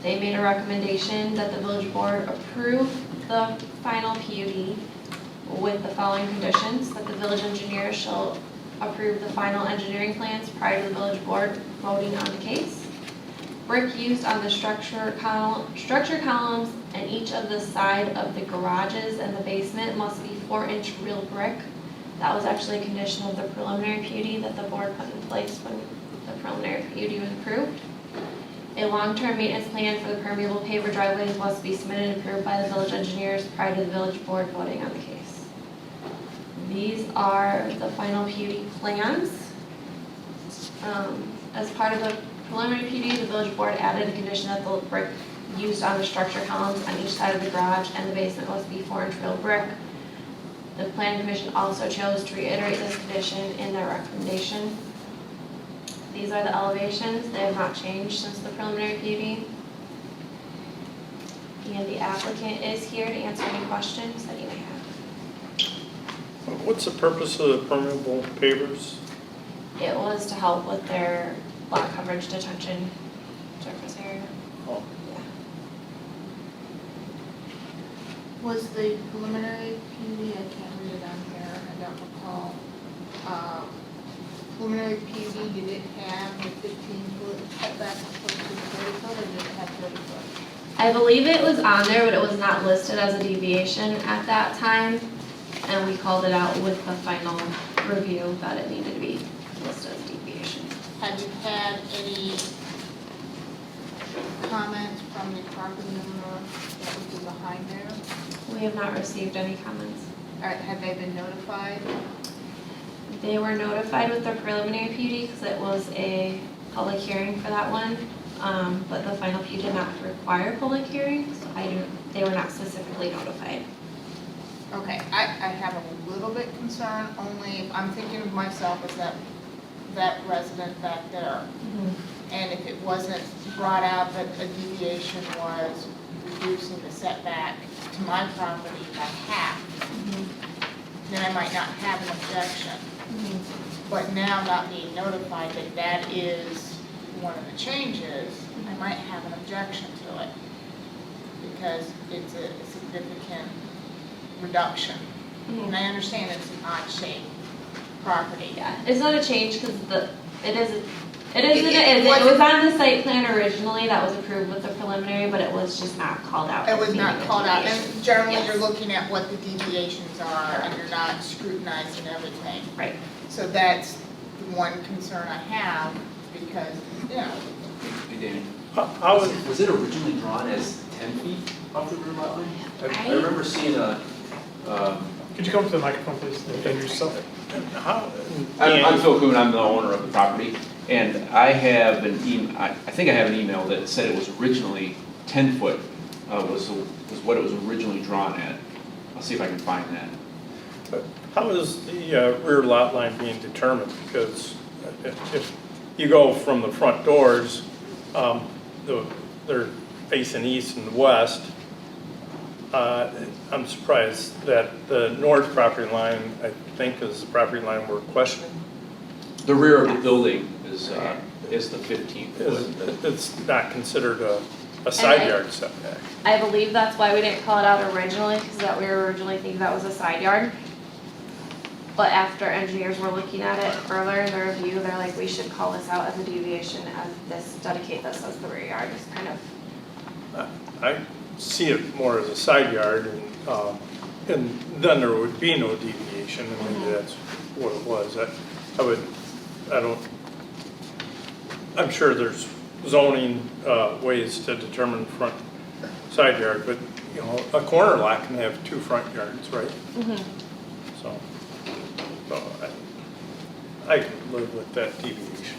They made a recommendation that the village board approve the final PUD with the following conditions: that the village engineer shall approve the final engineering plans prior to the village board voting on the case. Brick used on the structure columns and each of the side of the garages and the basement must be 4-inch real brick. That was actually a condition of the preliminary PUD that the board put in place when the preliminary PUD was approved. A long-term maintenance plan for the permeable paver driveways must be submitted and approved by the village engineers prior to the village board voting on the case. These are the final PUD plans. As part of the preliminary PUD, the village board added a condition that the brick used on the structure columns on each side of the garage and the basement must be 4-inch real brick. The Planning Commission also chose to reiterate this condition in their recommendation. These are the elevations. They have not changed since the preliminary PUD. And the applicant is here to answer any questions that you may have. What's the purpose of the permeable pavers? It was to help with their lot coverage detention surface area. Oh. Yeah. Was the preliminary PUD, I can't read it on here, I don't recall, preliminary PUD, did it have a 15-foot setback opposed to 30 foot, or did it have 30 foot? I believe it was on there, but it was not listed as a deviation at that time. And we called it out with the final review that it needed to be listed as a deviation. Have you had any comments from the property owner that would be behind there? We have not received any comments. Have they been notified? They were notified with the preliminary PUD because it was a public hearing for that one. But the final PUD did not require public hearing, so they were not specifically notified. Okay, I have a little bit concern, only if I'm thinking of myself as that resident back there. And if it wasn't brought out that a deviation was reducing the setback to my property by half, then I might not have an objection. But now not being notified that that is one of the changes, I might have an objection to it because it's a significant reduction. And I understand it's an odd shaped property. Yeah, it's not a change because it was on the site plan originally that was approved with the preliminary, but it was just not called out. It was not called out, and generally Yes. you're looking at what the deviations are and you're not scrutinizing everything. Right. So that's the one concern I have because, you know. Hey, Danny. How Was it originally drawn as 10 feet off the rear lot line? I remember seeing a. Could you come to the microphone, please, and introduce yourself? I'm Phil Kuhn, I'm the owner of the property, and I have I think I have an email that said it was originally 10 foot, was what it was originally drawn at. I'll see if I can find that. How is the rear lot line being determined? Because if you go from the front doors, they're facing east and west. I'm surprised that the north property line, I think, is the property line we're questioning. The rear of the building is the 15 foot. It's not considered a side yard setback. I believe that's why we didn't call it out originally, because that we were originally thinking that was a side yard. But after engineers were looking at it further in their review, they're like, we should call this out as a deviation, dedicate this as the rear yard. It's kind of. I see it more as a side yard, and then there would be no deviation, and maybe that's what it was. I would I'm sure there's zoning ways to determine front side yard, but, you know, a corner lot can have 2 front yards, right? So I can live with that deviation.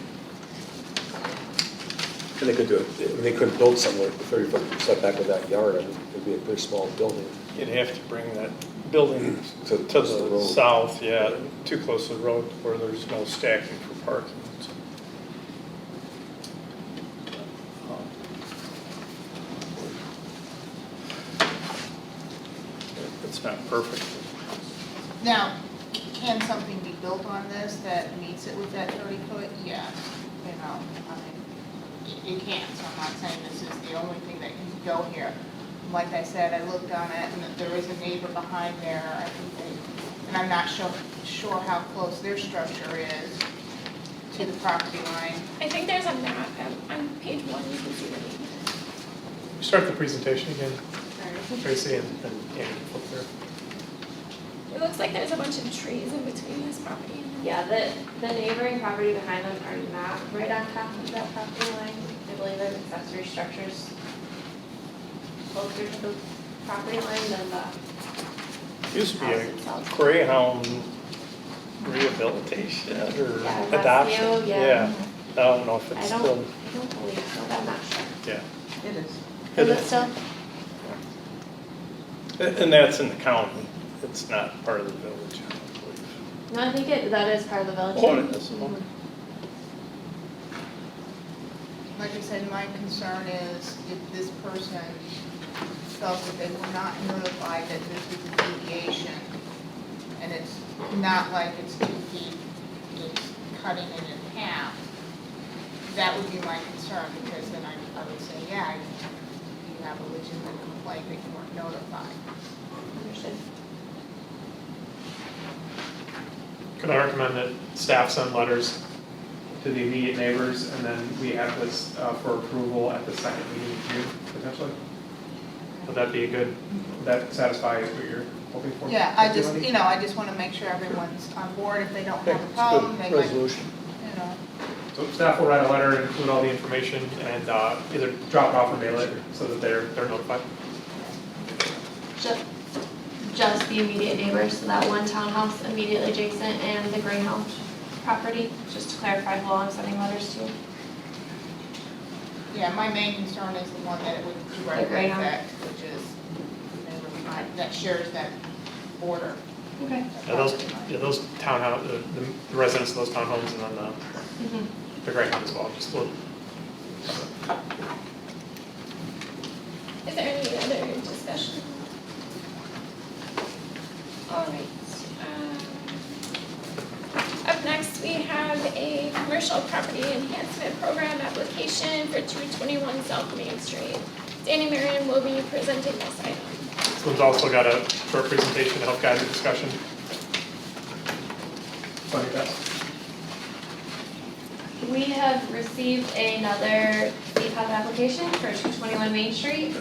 And they could do it, I mean, they couldn't build somewhere with 30-foot setback of that yard, I mean, it'd be a very small building. You'd have to bring that building To to the the road. south, yeah, too close to the road where there's no stacking for parking. So, it's not perfect. Now, can something be built on this that meets it with that 30-foot? Yes, you know, I mean, it can, so I'm not saying this is the only thing that can go here. Like I said, I looked on it, and there is a neighbor behind there, I think they, and I'm not sure how close their structure is to the property line. I think there's a map on page 1, you can see the name. Start the presentation again, Tracy, and Andy can flip through. It looks like there's a bunch of trees in between this property and Yeah, the neighboring property behind them are not right on top of that property line. I believe there's accessory structures closer to the property line than the Used to be house a itself. Greyhound rehabilitation or Yeah, adoption. rescue, yeah. I don't know if I it's don't still, believe so, but I'm not sure. yeah. It is. It Is it is. still? And that's in the county. It's not part of the village, I believe. No, I think that is part of the village. Oh, it is. Mhm. Like I said, my concern is if this person felt that they were not notified that this is a deviation, and it's not like it's 2 feet, it's cutting it in half, that would be my concern, because then I would say, yeah, you have a legitimate complaint that you weren't notified. Understood. Could I recommend that staff send letters to the immediate neighbors, and then we have this for approval at the second meeting in June, potentially? Would that be a good, would that satisfy what you're hoping for? Yeah, I just, you know, I just want to make sure everyone's on board. If they don't have a problem, they might, Resolution. you know. So staff will write a letter and include all the information and either drop it off or mail it so that they're notified. Just the immediate neighbors, so that one townhouse immediately adjacent and the Greyhound property, just to clarify who I'm sending letters to. Yeah, my main concern is the one that it would directly Greyhound. affect, which is neighbor behind, that shares that border. Okay. Yeah, those townhouse, the residents of those townhomes and then Mhm. the Greyhound as well, just a little. is there any other discussion? All right. Up next, we have a commercial property enhancement program application for 221 South Main Street. Danny Marion will be presenting this item. This one's also got a short presentation to help guide the discussion. Funny that. We have received another DPEP application for 221 Main Street.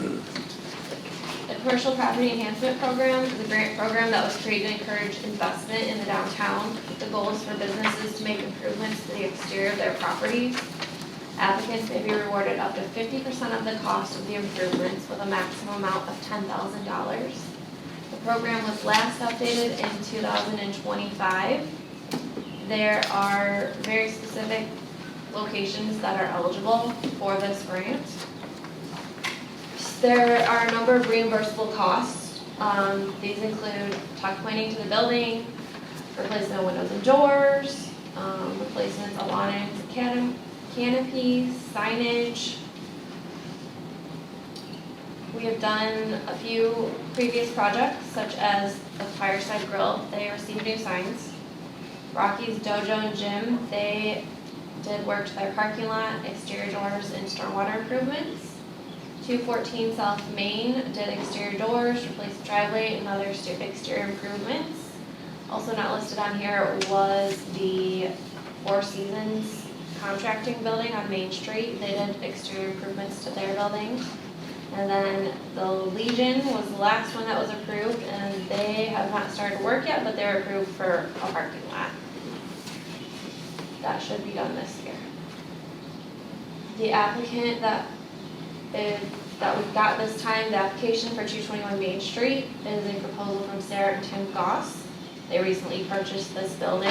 The Commercial Property Enhancement Program is a grant program that was created to encourage investment in the downtown. The goal is for businesses to make improvements to the exterior of their properties. Applicants may be rewarded up to 50% of the cost of the improvements with a maximum amount of $10,000. The program was last updated in 2025. There are very specific locations that are eligible for this grant. There are a number of reimbursable costs. These include tuck pointing to the building, replacement of windows and doors, replacements of awnings, canopies, signage. We have done a few previous projects, such as the Fireside Grill. They received new signs. Rocky's Dojo and Gym, they did work to their parking lot, exterior doors, and stormwater improvements. 214 South Main did exterior doors, replaced driveway, and other exterior improvements. Also not listed on here was the Four Seasons contracting building on Main Street. They did exterior improvements to their building. And then the Legion was the last one that was approved, and they have not started work yet, but they're approved for a parking lot. that should be done this year. The applicant that we've got this time, the application for 221 Main Street is a proposal from Sarah and Tim Goss. They recently purchased this building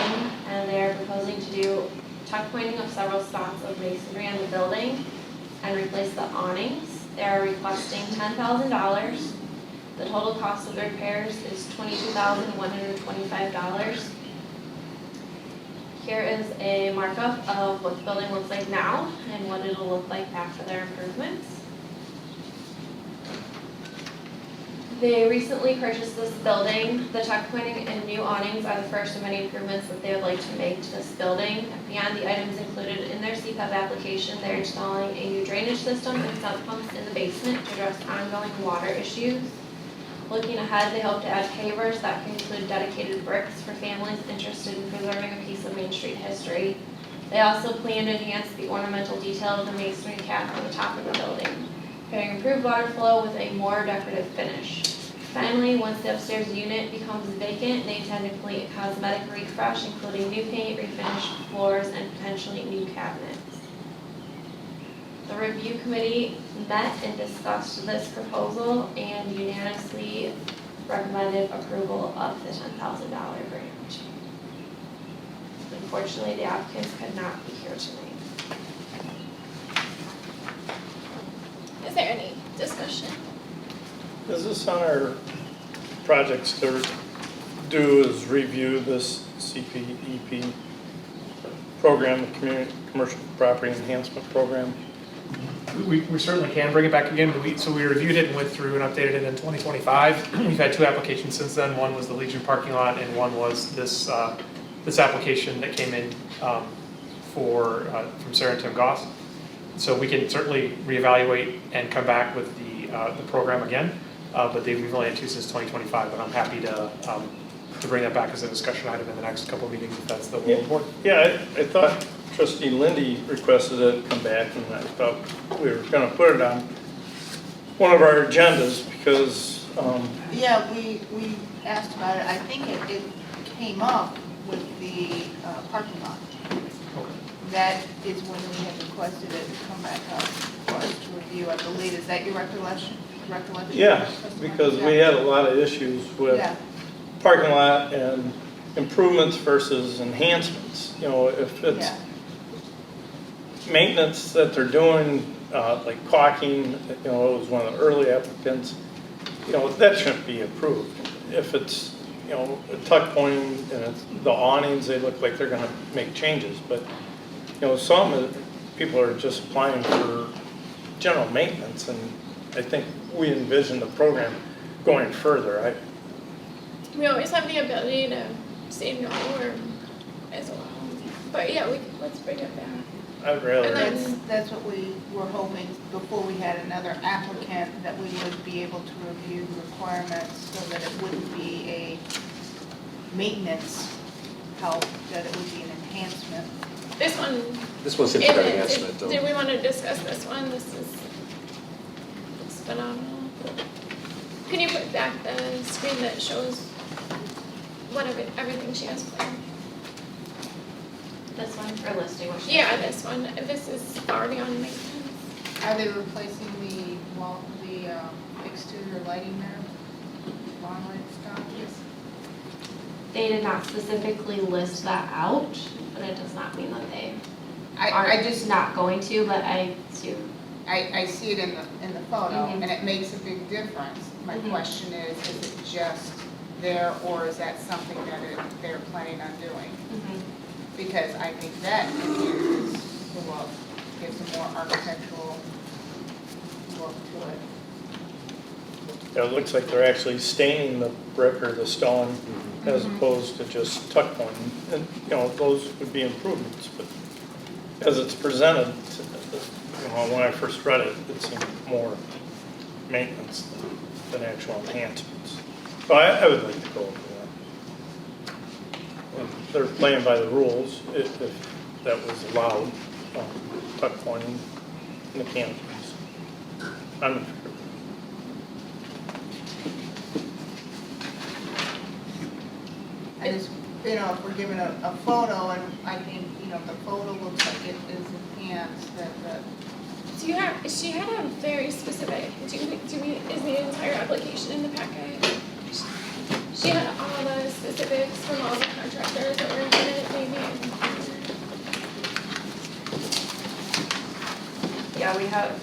and they are proposing to do tuck pointing of several spots of masonry on the building and replace the awnings. They are requesting $10,000. The total cost of the repairs is $22,125. Here is a markup of what the building looks like now and what it'll look like after their improvements. They recently purchased this building. The tuck pointing and new awnings are the first of many improvements that they would like to make to this building. Beyond the items included in their CPEP application, they're installing a new drainage system and sump pumps in the basement to address ongoing water issues. Looking ahead, they hope to add pavers that can include dedicated bricks for families interested in preserving a piece of Main Street history. They also plan to enhance the ornamental detail of the masonry cap on the top of the building, pairing improved water flow with a more decorative finish. Finally, once the upstairs unit becomes vacant, they intend to complete a cosmetic refresh, including new paint, refinished floors, and potentially new cabinets. The review committee met and discussed this proposal and unanimously recommended approval of the $10,000 grant. Unfortunately, the applicants could not be here tonight. Is there any discussion? Is this on our projects to do is review this CPEP program, the Commercial Property Enhancement Program? We certainly can bring it back again, but so we reviewed it and went through and updated it in 2025. We've had 2 applications since then. One was the Legion parking lot, and one was this application that came in from Sarah and Tim Goss. So we can certainly reevaluate and come back with the program again, but we've only had 2 since 2025. But I'm happy to bring that back as a discussion item in the next couple of meetings if that's the will of the board. Yeah, I thought Trustee Lindy requested it come back, and I thought we were going to put it on one of our agendas because. Yeah, we asked about it. I think it came up with the parking lot. Okay. That is when we had requested it to come back up for us to review, I believe. Is that your recollection? Yeah, because we had a lot of issues with parking lot and improvements versus enhancements. You know, if it's maintenance that they're doing, like caulking, you know, it was one of the early applicants, you know, that shouldn't be approved. If it's, you know, tuck pointing and it's the awnings, they look like they're going to make changes. But, you know, some people are just applying for general maintenance, and I think we envision the program going further. We always have the ability to say no or as well. But yeah, let's bring it back. I'd rather. That's what we were hoping before we had another applicant, that we would be able to review the requirements so that it wouldn't be a maintenance help, that it would be an enhancement. This one seems like an enhancement, though. Did we want to discuss this one? This is phenomenal. Can you put back the screen that shows everything she has planned? This one, or listing what she Yeah, this one. This is already on maintenance. Are they replacing the exterior lighting there? Long range stuff? They did not specifically list that out, but it does not mean that they I are just not going to, but I do. I see it in the photo, Mhm. and it makes a big difference. My question is it just there, or is that something that they're planning on doing? Because I think that enhances the look, gives a more architectural look to it. Yeah, it looks like they're actually staining the brick or the stone as opposed to just tuck pointing. And, you know, those would be improvements, but as it's presented, you know, when I first read it, it seemed more maintenance than actual enhancements. So I would like to go over that. And they're playing by the rules if that was allowed, tuck pointing in the canopies. I'm in favor. I just, you know, if we're given a photo, and I think, you the photo looks like it is enhanced, that Do you have, she had a very specific, is the entire application in the packet? She had all the specifics from all the contractors that were in it, maybe. Yeah, we have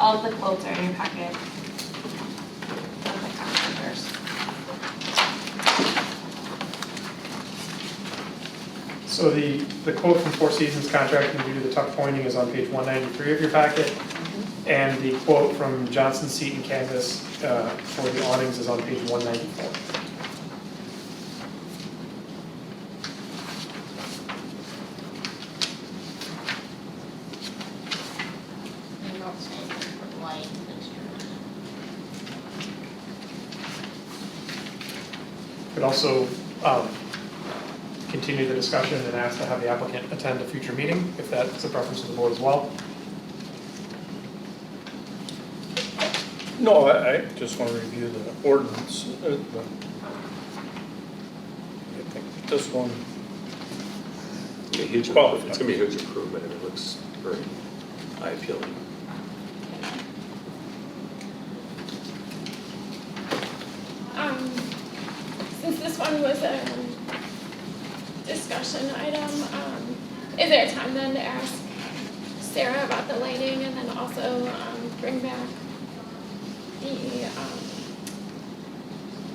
all of the quotes are in your packet. Of the contractors. So the quote from Four Seasons Contracting due to the tuck pointing is on page 193 of your packet. And the quote from Johnson Seat and Canvas for the awnings is on page 194. you don't say for light fixtures. Could also continue the discussion and ask to have the applicant attend a future meeting, if that's a preference of the board as well. No, I just want to review the ordinance. I think this one, It's going to be a huge improvement, and it looks very eye-appealing. Since this one was a discussion item, is there a time then to ask Sarah about the lighting and then also bring back the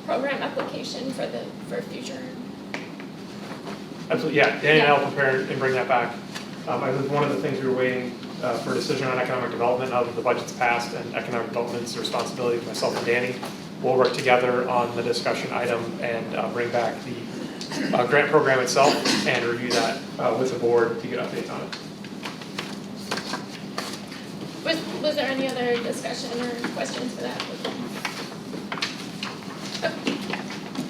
program application for future? Absolutely, yeah, Danny and I will prepare and bring that back. I think one of the things we were waiting for a decision on economic development, now that the budget's passed and economic development's the responsibility of myself and Danny. We'll work together on the discussion item and bring back the grant program itself and review that with the board to get updates on it. Was there any other discussion or questions for that?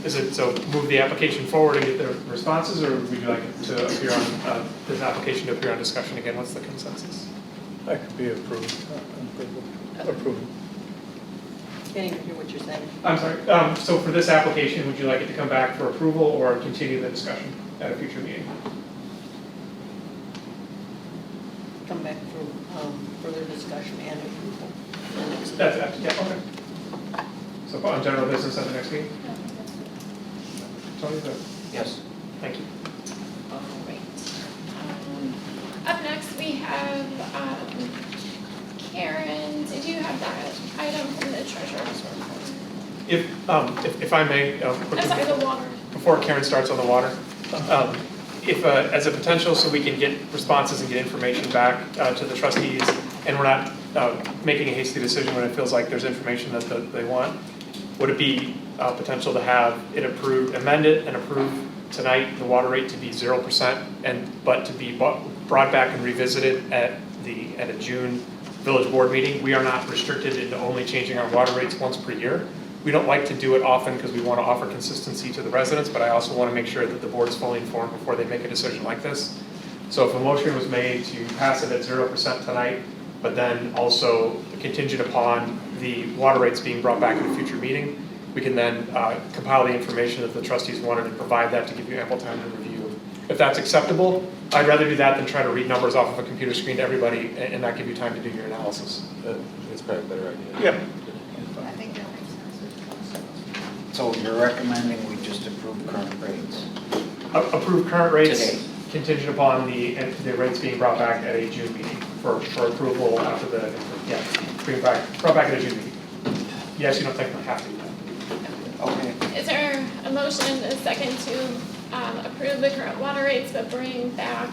Is it, so move the application forward and get the responses, or would you like it to appear on, this application to appear on discussion again? What's the consensus? that could be approved. I'm good with approving. Can't even hear what you're saying. I'm sorry, so for this application, would you like it to come back for approval or continue the discussion at a future meeting? Come back for further discussion and approval. That's, yeah, okay. So on general business at the next meeting? Tony, good. Yes. Thank you. All right. Up next, we have Karen. Did you have that item from the treasurer's report? If I may, quickly, I'm sorry, the water. before Karen starts on the water, if, as a potential, so we can get responses and get information back to the trustees, and we're not making a hasty decision when it feels like there's information that they want, would it be potential to have it approved, amend it and approve tonight the water rate to be 0%, but to be brought back and revisited at a June village board meeting? We are not restricted into only changing our water rates once per year. We don't like to do it often because we want to offer consistency to the residents, but I also want to make sure that the board is fully informed before they make a decision like this. So if a motion was made to pass it at 0% tonight, but then also contingent upon the water rates being brought back at a future meeting, we can then compile the information that the trustees wanted and provide that to give you ample time to review. If that's acceptable, I'd rather do that than try to read numbers off of a computer screen to everybody and not give you time to do your analysis. It's probably a better idea. Yeah. I think that makes sense. So you're recommending we just approve current rates? Approve current rates Today. contingent upon the rates being brought back at a June meeting for approval after brought back at a June meeting. Yes, you don't technically have to do that. Okay. Is there a motion and a second to approve the current water rates but bring back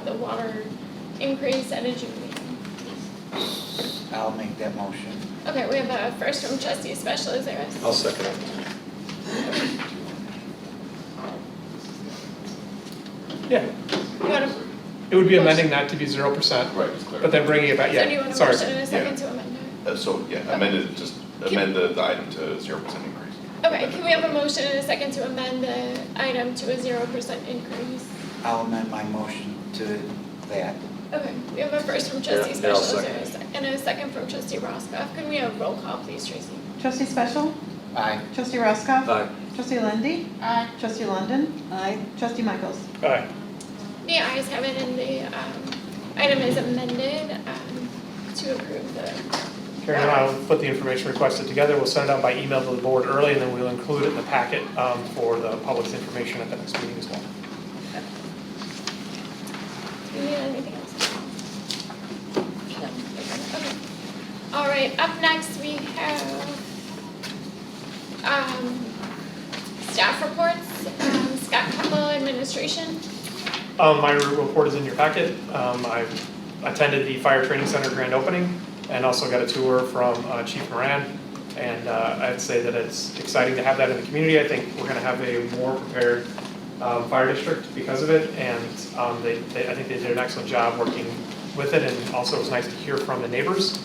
the water increase at a June meeting? I'll make that motion. Okay, we have a first from trustee Special. Is there a? I'll second it. Yeah. You want to? It would be amending that to be 0%. Right, it's clear. But then bringing it back, So do you want yeah, a sorry. motion and a second to amend it? So, yeah, amend the item to 0% increase. Okay, can we have a motion and a second to amend the item to a 0% increase? I'll amend my motion to that. Okay, we have a first from trustee Yeah, I'll Special. Is there second a and a second from trustee Roscoff? Can we have roll call, please, Tracy? Trustee Special? Aye. Trustee Roscoff? Aye. Trustee Lindy? Aye. Trustee London? Aye. Trustee Michaels? Aye. The ayes have it, and the item is amended to approve the. Karen and I will put the information requested together. We'll send it out by email to the board early, and then we'll include it in the packet for the public's information at the next meeting as well. Do we need anything else? No. Okay. All right, up next we have staff reports. Scott Cutlow, administration. My report is in your packet. I attended the Fire Training Center grand opening and also got a tour from Chief Moran. And I'd say that it's exciting to have that in the community. I think we're going to have a more prepared fire district because of it. And I think they did an excellent job working with it. And also it was nice to hear from the neighbors.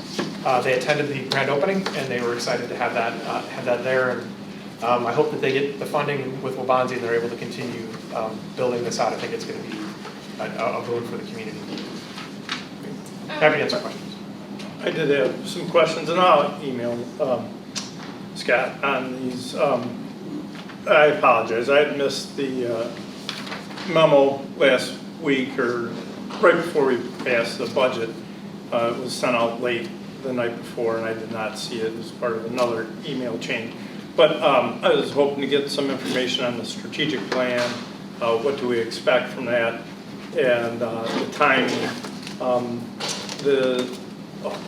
They attended the grand opening and they were excited to have that there. And I hope that they get the funding with Wabanzi and they're able to continue building this out. I think it's going to be a boon for the community. Happy to answer questions. I did have some questions, and I'll email Scott on these. I apologize, I had missed the memo last week, or right before we passed the budget. It was sent out late the night before, and I did not see it as part of another email chain. But I was hoping to get some information on the strategic plan. What do we expect from that, and the timing, the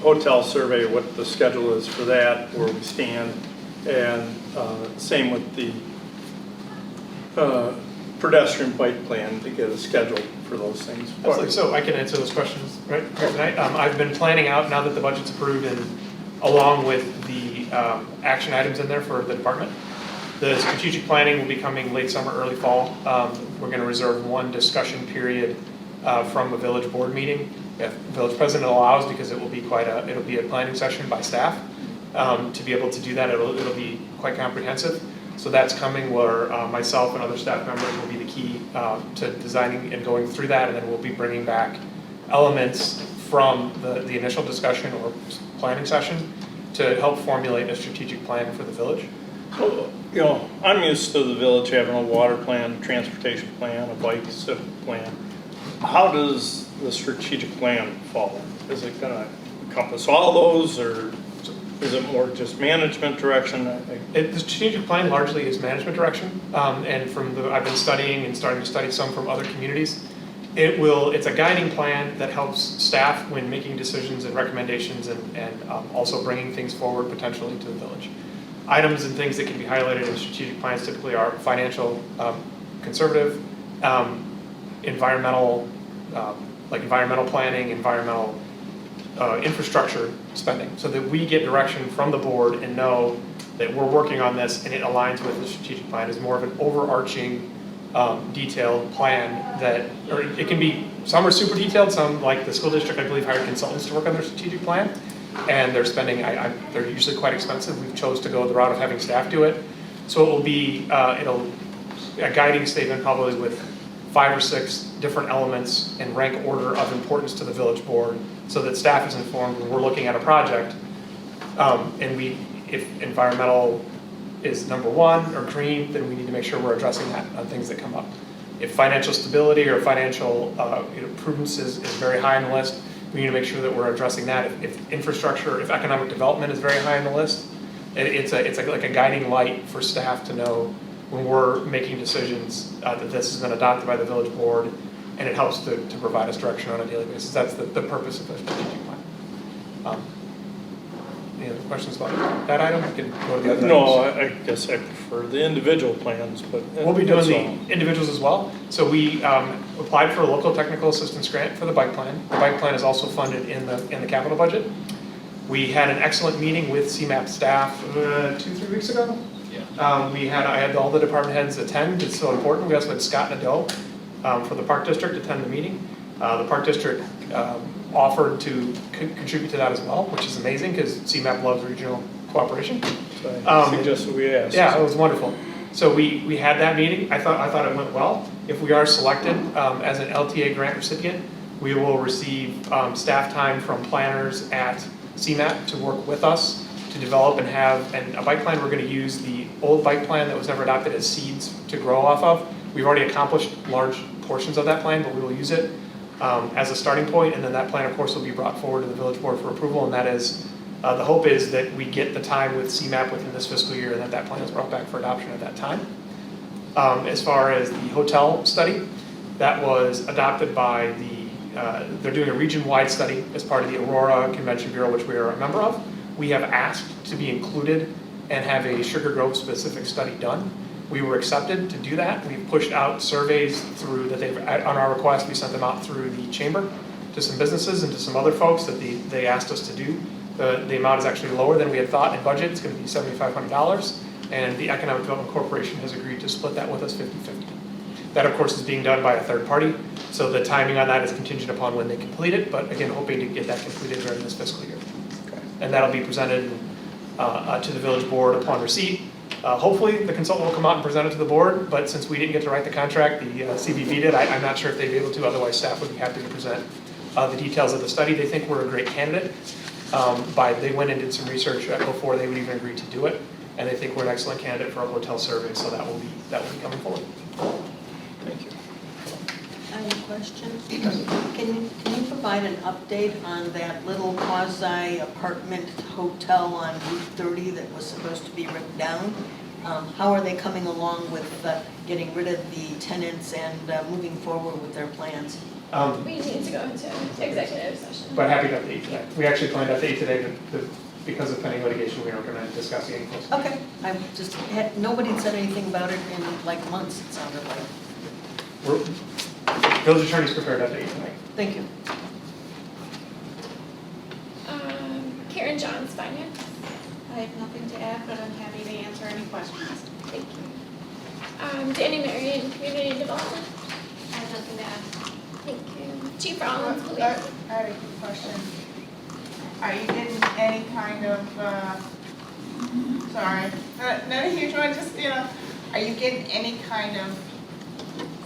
hotel survey, what the schedule is for that, where we stand, and same with the pedestrian bike plan, to get a schedule for those things. Absolutely. So I can answer those questions right here tonight. I've been planning out, now that the budget's approved, and along with the action items in there for the department. The strategic planning will be coming late summer, early fall. We're going to reserve one discussion period from a village board meeting, if the village president allows, because it will be it'll be a planning session by staff. To be able to do that, it'll be quite comprehensive. So that's coming, where myself and other staff members will be the key to designing and going through that, and then we'll be bringing back elements from the initial discussion or planning session to help formulate a strategic plan for the village. Well, you know, I'm used to the village having a water plan, transportation plan, a bike civic plan. How does the strategic plan fall? Is it going to encompass all those, or is it more just management direction? The strategic plan largely is management direction, and I've been studying and starting to study some from other communities. It's a guiding plan that helps staff when making decisions and recommendations, and also bringing things forward potentially to the village. Items and things that can be highlighted in strategic plans typically are financial, conservative, environmental, like environmental planning, environmental infrastructure spending, so that we get direction from the board and know that we're working on this and it aligns with the strategic plan. Is more of an overarching, detailed plan that, or it can be, some are super detailed, some, like the school district, I believe, hired consultants to work on their strategic plan, and they're spending, they're usually quite expensive. We've chose to go the route of having staff do it. So it will be, a guiding statement probably with 5 or 6 different elements in rank order of importance to the village board, so that staff is informed when we're looking at a project. And if environmental is number 1 or green, then we need to make sure we're addressing that on things that come up. If financial stability or financial prudence is very high on the list, we need to make sure that we're addressing that. If infrastructure, if economic development is very high on the list, it's like a guiding light for staff to know when we're making decisions that this has been adopted by the village board, and it helps to provide us direction on a daily basis. That's the purpose of the strategic plan. Any other questions about that item? I can go to the other No, items. I guess I prefer the individual plans, but We'll be doing that's all. the individuals as well. So we applied for a local technical assistance grant for the bike plan. The bike plan is also funded in the capital budget. We had an excellent meeting with CMAP staff 2-3 weeks ago. I had all the department heads attend. It's so important. We also had Scott Nadeau for the Park District attend the meeting. The Park District offered to contribute to that as well, which is amazing because CMAP loves regional cooperation. So I suggested we ask. Yeah, it was wonderful. So we had that meeting. I thought it went well. If we are selected as an LTA grant recipient, we will receive staff time from planners at CMAP to work with us to develop and have a bike plan. We're going to use the old bike plan that was never adopted as seeds to grow off of. We've already accomplished large portions of that plan, but we will use it as a starting point, and then that plan, of course, will be brought forward to the village board for approval, and that is, the hope is that we get the time with CMAP within this fiscal year, and that plan is brought back for adoption at that time. As far as the hotel study, that was adopted by they're doing a region-wide study as part of the Aurora Convention Bureau, which we are a member of. We have asked to be included and have a Sugar Grove specific study done. We were accepted to do that. We've pushed out surveys through that on our request, we sent them out through the chamber to some businesses and to some other folks that they asked us to do. The amount is actually lower than we had thought in budget. It's going to be $7,500, and the Economic Development Corporation has agreed to split that with us 50-50. That, of course, is being done by a third party, so the timing on that is contingent upon when they complete it, but again, hoping to get that completed during this fiscal year. And that'll be presented to the village board upon receipt. Hopefully, the consultant will come out and present it to the board, but since we didn't get to write the contract, the CBV did, I'm not sure if they'd be able to, otherwise staff would be happy to present the details of the study. They think we're a great candidate. They went and did some research before they would even agree to do it, and they think we're an excellent candidate for a hotel survey, so that will be coming forward. Thank you. I have a question. Can you provide an update on that little quasi apartment hotel on Route 30 that was supposed to be ripped down? How are they coming along with getting rid of the tenants and moving forward with their plans? We need to go into executive session. But happy to update today. We actually planned to update today, but because of pending litigation, we aren't going to discuss it any closer. Okay, nobody had said anything about it in like months, it sounded like. Village attorney's prepared to update tonight. Thank you. Karen Johns, Finance. I have nothing to add, but I'm happy to answer any questions. Thank you. Danny Marion, Community Development. I have nothing to add. Thank you. Chief Rollins, Police. I had a quick question. Are you getting any kind of, sorry, not a huge one, just, are you getting any kind of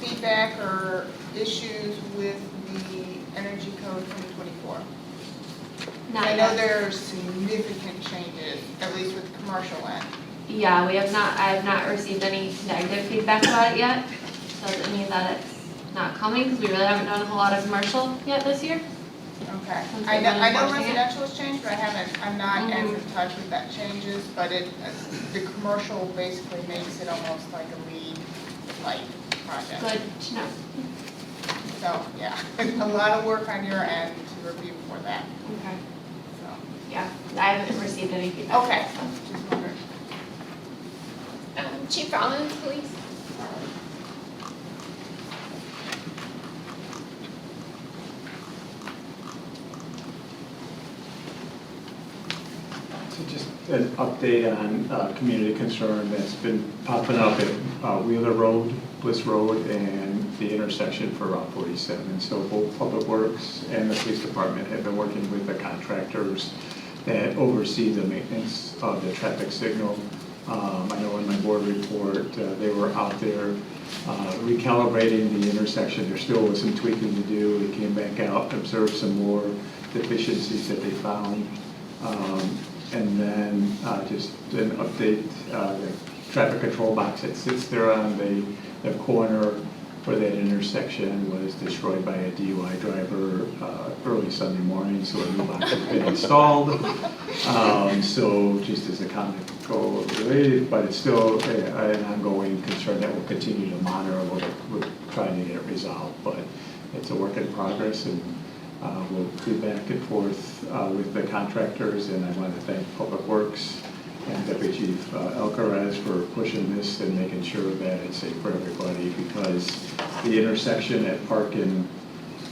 feedback or issues with the Energy Code 2024? I know there are significant changes, at least with the commercial end. Yeah, I have not received any negative feedback about it yet. Doesn't mean that it's not coming, because we really haven't done a whole lot of commercial yet this year. Okay, Since I we've know been enforcing it. residential has changed, but I'm not as in touch with that changes, but the commercial basically makes it almost like a lead light project. Good to know. So, yeah, a lot of work on your end to review for that, Okay. so. Yeah, I haven't received any feedback. Okay, just wondering. Chief Rollins, Police. So just an update on community concern that's been popping up at Wheeler Road, Bliss Road, and the intersection for Route 47. So both Public Works and the Police Department have been working with the contractors that oversee the maintenance of the traffic signal. I know in my board report, they were out there recalibrating the intersection. There still was some tweaking to do. We came back out, observed some more deficiencies that they found. And then just an update, the traffic control box that sits there on the corner where that intersection was destroyed by a DUI driver early Sunday morning, so a new box has been installed. So just as a comment, go related, but it's still an ongoing concern that we'll continue to monitor. We're trying to get it resolved, but it's a work in progress, and we'll be back and forth with the contractors, and I want to thank Public Works and Deputy Chief Alcaraz for pushing this and making sure that it's safe for everybody, because the intersection at Park and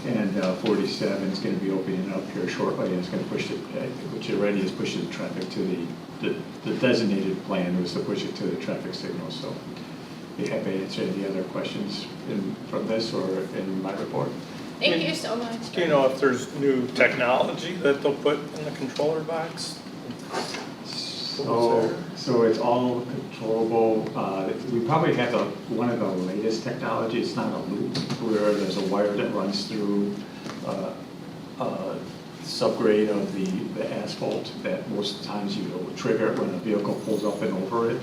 47 is going to be opening up here shortly, and it's going to push it, which already is pushing the traffic to the designated plan was to push it to the traffic signal. So be happy to answer any other questions from this or in my report. Thank you so much. Do you know if there's new technology that they'll put in the controller box? So it's all controllable. We probably have one of the latest technology. It's not a loop, where there's a wire that runs through subgrade of the asphalt that most times you will trigger when a vehicle pulls up and over it.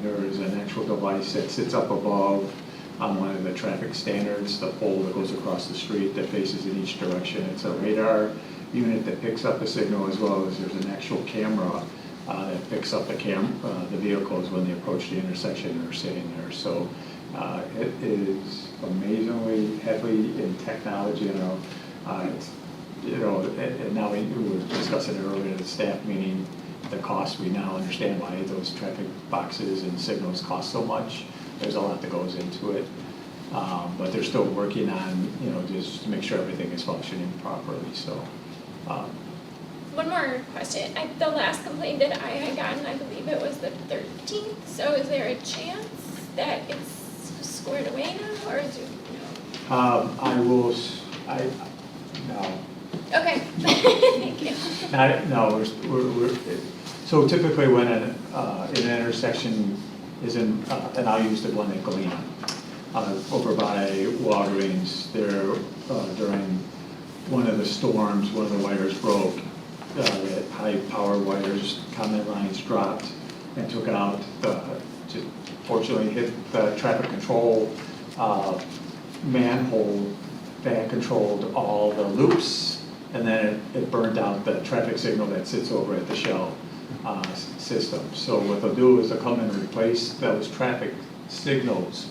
There is an actual device that sits up above on one of the traffic standards, the pole that goes across the street that faces in each direction. It's a radar unit that picks up the signal, as well as there's an actual camera that picks up the vehicles when they approach the intersection and are sitting there. So it is amazingly heavy in technology. And now we were discussing it earlier at the staff meeting, the cost. We now understand why those traffic boxes and signals cost so much. There's a lot that goes into it. But they're still working on, just to make sure everything is functioning properly. So. One more question. The last complaint that I had gotten, I believe it was the 13th. So is there a chance that it's squared away now, or is it no? No. Okay. Thank you. No, so typically when an intersection is in, and I'll use the one at Galena, over by Walgreens, there, during one of the storms, one of the wires broke, the high power wires, common lines dropped and took out, just fortunately hit the traffic control manhole that controlled all the loops, and then it burned out the traffic signal that sits over at the Shell system. So what they'll do is they'll come and replace those traffic signals,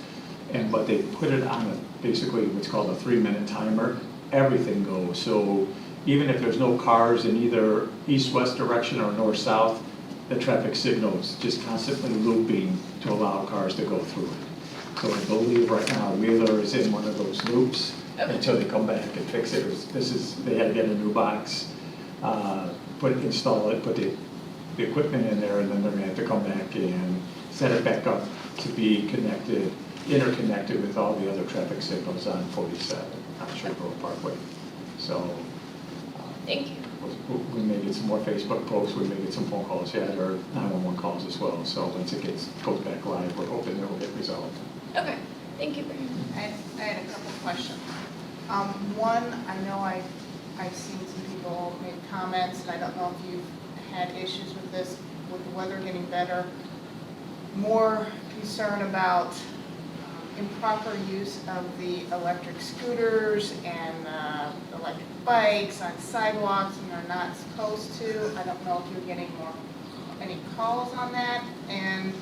but they put it on basically what's called a 3-minute timer. Everything goes. So even if there's no cars in either east-west direction or north-south, the traffic signals just constantly looping to allow cars to go through it. So I believe right now Wheeler is in one of those loops until they come back and fix it. They had to get a new box, install it, put the equipment in there, and then they're going to have to come back and set it back up to be interconnected with all the other traffic signals on 47 on Sherbrooke Parkway. So thank you. We may get some more Facebook posts, we may get some phone calls yet, or 911 calls as well. So once it goes back live, we're hoping it will get resolved. Okay, thank you very much. I had a couple of questions. One, I know I've seen some people make comments, and I don't know if you've had issues with this, with the weather getting better. More concern about improper use of the electric scooters and electric bikes on sidewalks when they're not supposed to. I don't know if you're getting any calls on that. And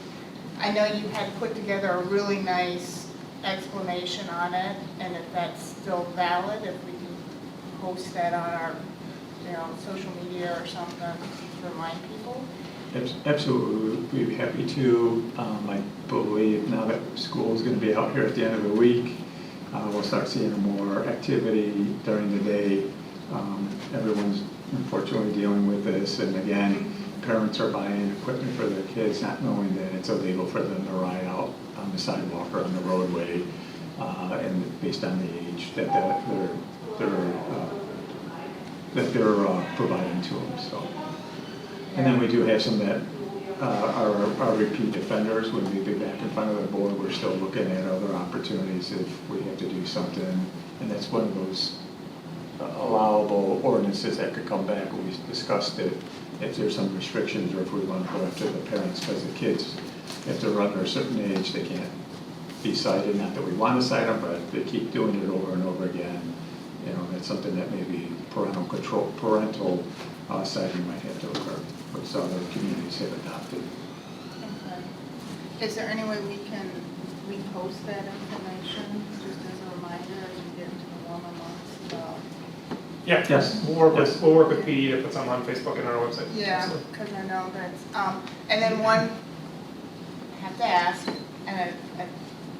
I know you had put together a really nice explanation on it, and if that's still valid, if we can post that on our social media or something to remind people. Absolutely, we'd be happy to. I believe now that school is going to be out here at the end of the week, we'll start seeing more activity during the day. Everyone's unfortunately dealing with this, and again, parents are buying equipment for their kids not knowing that it's illegal for them to ride out on the sidewalk or on the roadway, and based on the age that they're providing to them. So. And then we do have some that are repeat offenders. When we be back in front of the board, we're still looking at other opportunities if we have to do something. And that's one of those allowable ordinances that could come back. We discussed it, if there's some restrictions or if we want to go after the parents, because the kids, if they're under a certain age, they can't be cited. Not that we want to cite them, but they keep doing it over and over again. That's something that maybe parental citing might have to occur, which other communities have adopted. Okay. Is there any way we can repost that information, just as a reminder as we get into the warmer months? Yeah, yes. We'll work with PD to put something on Facebook and our website. Yeah, because I know that's, and then one, I have to ask, and I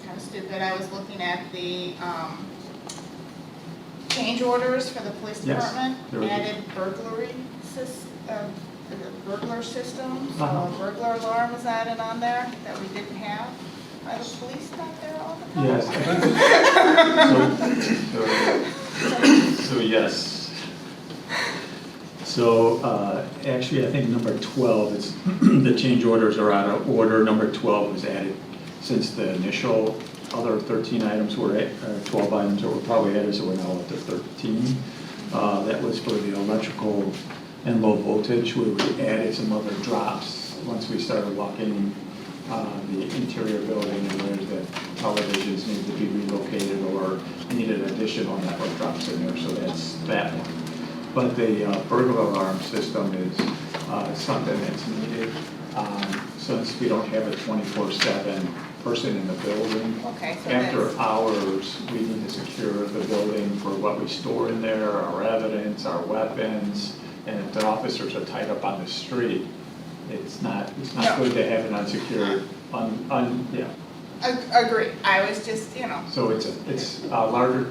kind of stupid, I was looking at the change orders for the police department, added burglary burglar system, so a burglar alarm is added on there that we didn't have. Are the police not there all the time? Yes. So yes. So actually, I think number 12 is the change orders are out of order. Number 12 was added since the initial other 13 items were 12 items that were probably added, so we're now up to 13. That was for the electrical and low voltage, where we added some other drops once we started walking the interior building and there's that televisions need to be relocated or needed additional network drops in there, so that's that one. But the burglar alarm system is something that's needed since we don't have a 24/7 person in the building. Okay, so After that's, hours, we need to secure the building for what we store in there, our evidence, our weapons, and if the officers are tied up on the street, it's not No. good to have it unsecured, yeah. agree, I was just, So it's a larger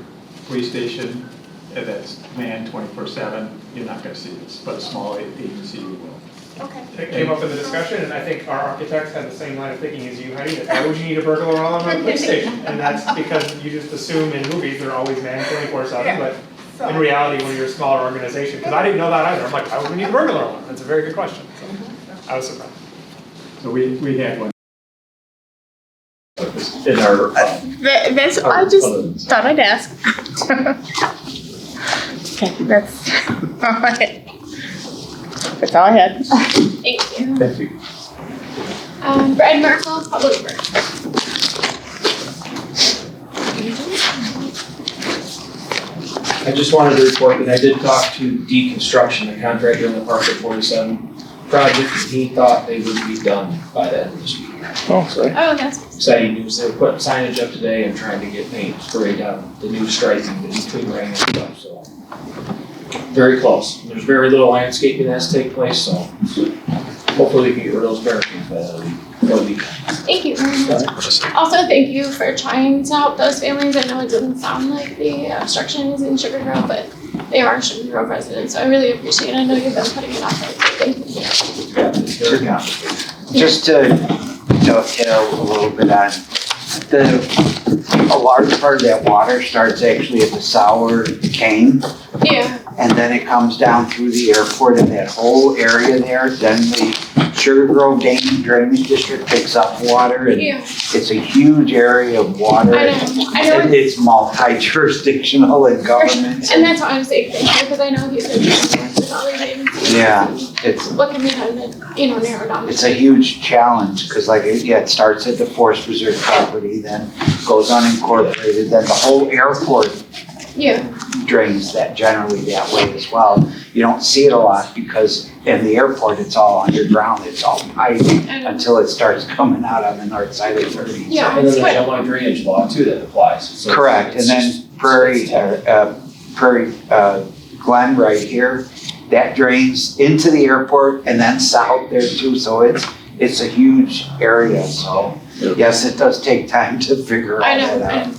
police station that's manned 24/7, you're not gonna see this, but a small agency you will. okay. It came up in the discussion, and I think our architects had the same line of thinking as you, Heidi, that why would you need a burglar alarm on a police station? And that's because you just assume in movies they're always manned 24/7, Yeah. but So- in reality, when you're a smaller organization, because I didn't know that either, I'm like, why would we need a burglar alarm? That's a very good question, so I was surprised. So we had one. In our. That's, I just thought I'd ask. Okay, that's all I had. Thank you. Thank you. Brad Merkel, Public Works. I just wanted to report that I did talk to Deconstruction, the contractor in the Parkway 47 project, and he thought they would be done by the end of this week. Oh, sorry. Oh, that's, Exciting news, they were putting signage up today and trying to get paint sprayed on the new striping, the between ring and stuff, so. Very close. There's very little landscaping that has to take place, so hopefully we can get rid of those barricades by the weekend. thank you very much. Also, thank you for trying to help those families. I know it doesn't sound like the obstruction is in Sugar Grove, but they are Sugar Grove residents, so I really appreciate it. I know you've been putting it off, so thank you. Just to dovetail a little bit on, a large part of that water starts actually at the sour cane. Yeah. And then it comes down through the airport and that whole area there, then the Sugar Grove Drainage District picks up water and Yeah. it's a huge area of water. I know. And it's multi-jurisdictional and government. And that's why I'm saying thank you, because I know he's been working with all these agencies. Yeah, it's, What can be done to, narrow down. it's a huge challenge, because it starts at the Forest Preserve property, then goes unincorporated, then the whole airport Yeah. drains that generally that way as well. You don't see it a lot because in the airport, it's all underground, it's all piping until it starts coming out on the north side of 30. Yeah, And then it's there's what- that one drainage law too that applies. So Correct, it's and then just- Prairie Glen right here, that drains into the airport and then south there too, so it's a huge area, so yes, it does take time to figure all I know. that out.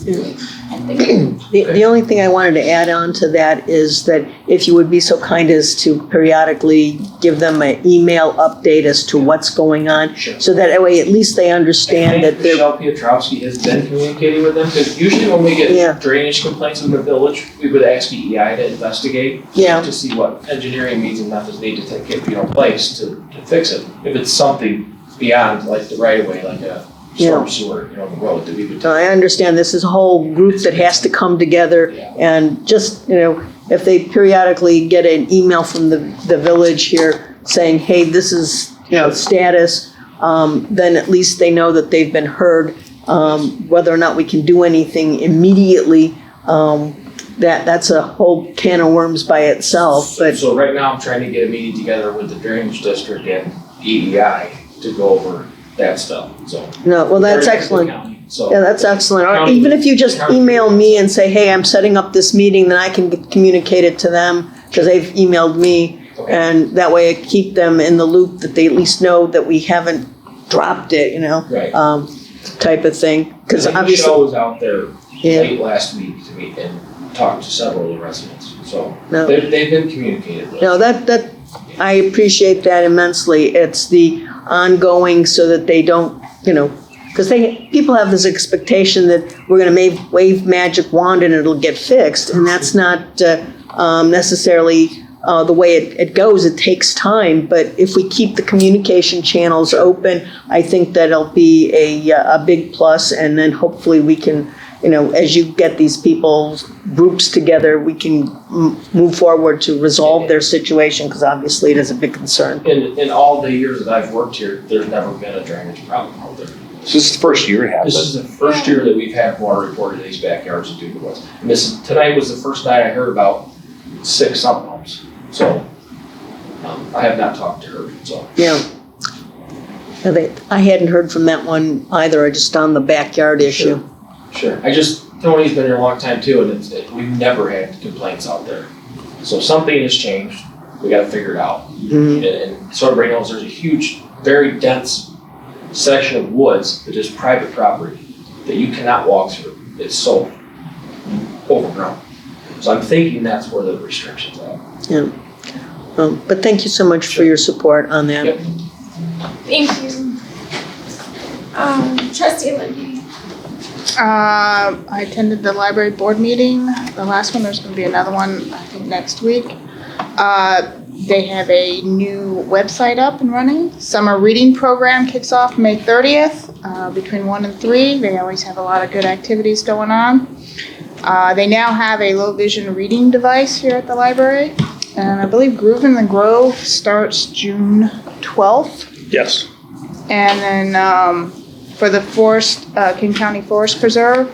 The only thing I wanted to add on to that is that if you would be so kind as to periodically give them an email update as to what's going on, so that way at least they understand that they're. Michelle Piotrowski has been communicating with them, because usually when we Yeah. get drainage complaints in the village, we would ask EEI to investigate. Yeah. To see what engineering means and methods need to take, place to fix it. If it's something beyond like the right of way, like a storm sewer, the road that we would. So I understand this is a whole group that has to come together and just, if they periodically get an email from the village here saying, hey, this is, status, then at least they know that they've been heard. Whether or not we can do anything immediately, that's a whole can of worms by itself, but. So right now I'm trying to get a meeting together with the drainage district and EEI to go over that stuff, so. No, well, that's Very excellent. county, so- Yeah, that's excellent. Or County- even if you just county- email me and say, hey, I'm setting up this meeting, then I can communicate it to them, because they've emailed me. And that way I keep them in the loop, that they at least know that we haven't dropped it, Right. type of thing. Because I think obviously, Michelle was out there Yeah. late last week to meet and talk to several of the residents, so No. they've been communicated with. no, that, I appreciate that immensely. It's the ongoing so that they don't, because people have this expectation that we're gonna wave magic wand and it'll get fixed, and that's not necessarily the way it goes. It takes time, but if we keep the communication channels open, I think that'll be a big plus, and then hopefully we can, as you get these people's groups together, we can move forward to resolve their situation, because obviously it is a big concern. In all the years that I've worked here, there's never been a drainage problem out there. So this is the first year it This happened. is the first year that we've had water reported in these backyards in Dugan Woods. And tonight was the first night I heard about 6 sump pumps. So, I have not talked to her, so. Yeah. I hadn't heard from that one either, I just on the backyard issue. Sure. Tony's been here a long time too, and we've never had complaints out there. So something has changed. We gotta figure it out. And so everybody knows there's a huge, very dense section of woods that is private property that you cannot walk through. It's so overgrown. So I'm thinking that's where the restrictions are. Yeah. But thank you so much for your support on that. Yep. Thank you. Trustee Lindy. I attended the library board meeting, the last one, there's gonna be another one, I think next week. They have a new website up and running. Summer reading program kicks off May 30th, between 1 and 3. They always have a lot of good activities going on. They now have a low vision reading device here at the library. And I believe Groove in the Grove starts June 12th. Yes. And then for the King County Forest Preserve,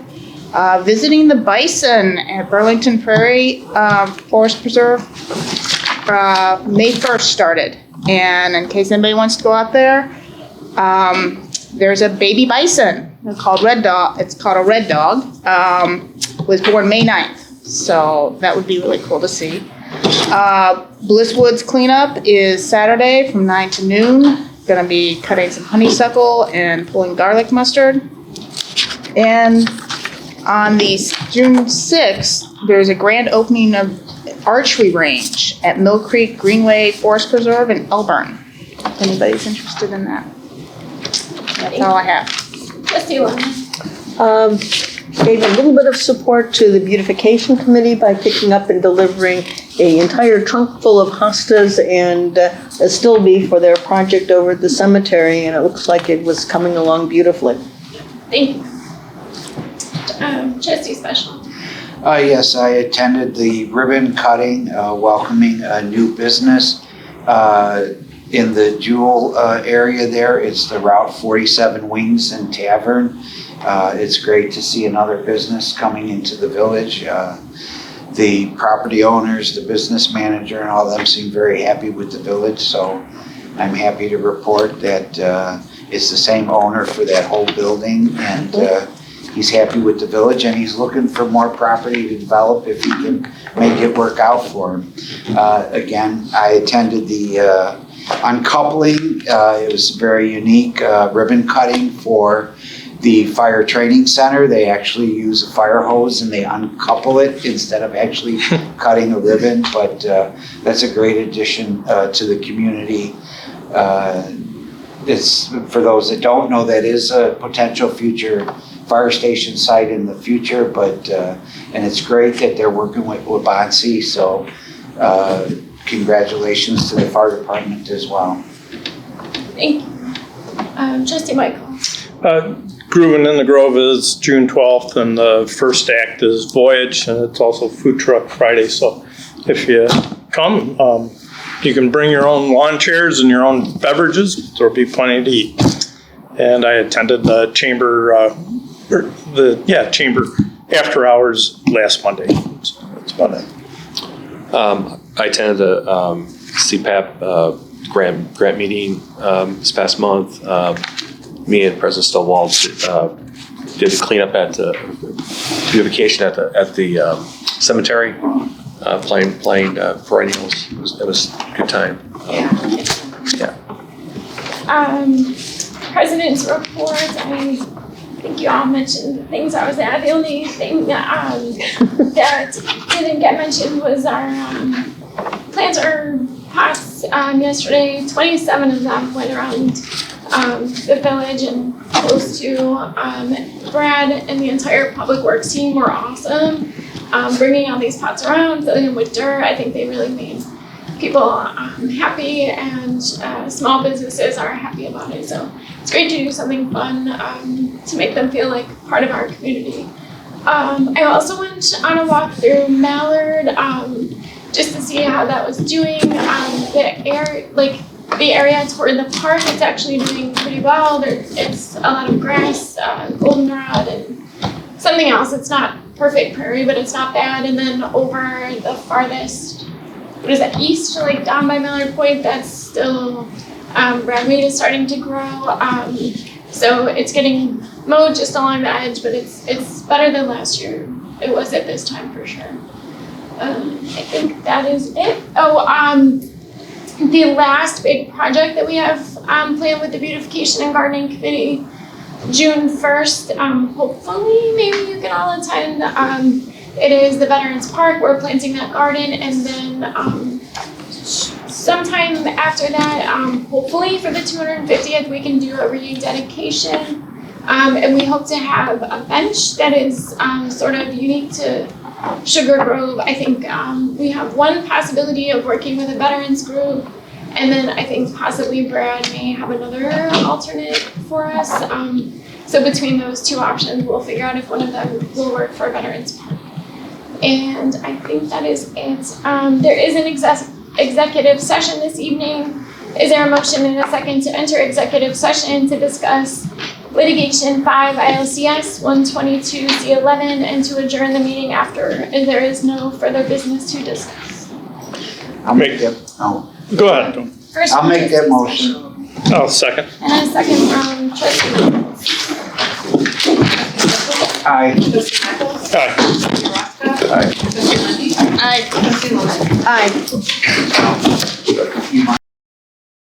visiting the bison at Burlington Prairie Forest Preserve, May 1st started. And in case anybody wants to go out there, there's a baby bison. They're called Red Dog. It's called a red dog. Was born May 9th. So that would be really cool to see. Bliss Woods cleanup is Saturday from 9 to noon. Gonna be cutting some honeysuckle and pulling garlic mustard. And on the June 6th, there's a grand opening of archery range at Mill Creek Greenway Forest Preserve in Elburn. If anybody's interested in that. That's all I have. Trustee Lund. Gave a little bit of support to the beautification committee by picking up and delivering an entire trunk full of hostas and a still beef for their project over at the cemetery, and it looks like it was coming along beautifully. Thank you. Trustee Special. Yes, I attended the ribbon cutting, welcoming a new business in the Jewel area there. It's the Route 47 Wings and Tavern. It's great to see another business coming into the village. The property owners, the business manager, and all of them seem very happy with the village, so I'm happy to report that it's the same owner for that whole building, and he's happy with the village, and he's looking for more property to develop if he can make it work out for him. Again, I attended the uncoupling. It was very unique ribbon cutting for the fire training center. They actually use a fire hose and they uncouple it instead of actually cutting a ribbon, but that's a great addition to the community. It's, for those that don't know, that is a potential future fire station site in the future, but and it's great that they're working with Wabansi, so congratulations to the fire department as well. Thank you. Trustee Michael. Groovin' in the Grove is June 12th, and the first act is Voyage, and it's also Food Truck Friday. So if you come, you can bring your own lawn chairs and your own beverages. There'll be plenty to eat. And I attended the chamber, chamber after hours last Monday. So that's about it. I attended the CPAP grant meeting this past month. Me and President Stovall did the cleanup at the beautification at the cemetery, playing perennials. It was a good time. Yeah. President's report. I think you all mentioned the things I was at. The only thing that didn't get mentioned was our planter pots yesterday. 27 of them went around the village and close to Brad and the entire public works team were awesome. Bringing all these pots around, filling them with dirt. I think they really made people happy, and small businesses are happy about it. So it's great to do something fun to make them feel like part of our community. I also went on a walk through Mallard just to see how that was doing. The air, like the area toward the park, it's actually doing pretty well. It's a lot of grass, goldenrod, and something else. It's not perfect prairie, but it's not bad. And then over the farthest, what is that, east, like down by Miller Point, that's still, ragweed is starting to grow. So it's getting mowed just along the edge, but it's better than last year. It was at this time for sure. I think that is it. The last big project that we have planned with the Beautification and Gardening Committee, June 1st, hopefully maybe you can all attend. It is the Veterans Park. We're planting that garden, and then sometime after that, hopefully for the 250th, we can do a rededication. And we hope to have a bench that is sort of unique to Sugar Grove. I think we have one possibility of working with a veterans group, and then I think possibly Brad may have another alternate for us. So between those two options, we'll figure out if one of them will work for Veterans Park. And I think that is it. There is an executive session this evening. Is there a motion and a second to enter executive session to discuss litigation 5 ILCS 122C11 and to adjourn the meeting after there is no further business to discuss? I'll make that, Go ahead. First I'll make that trustee motion. I'll second. And a second from trustee Nichols. Aye. Trustee Nichols? Aye. Trustee Roscoe? Aye. Trustee Lundy? Aye. Trustee Lewis? Aye.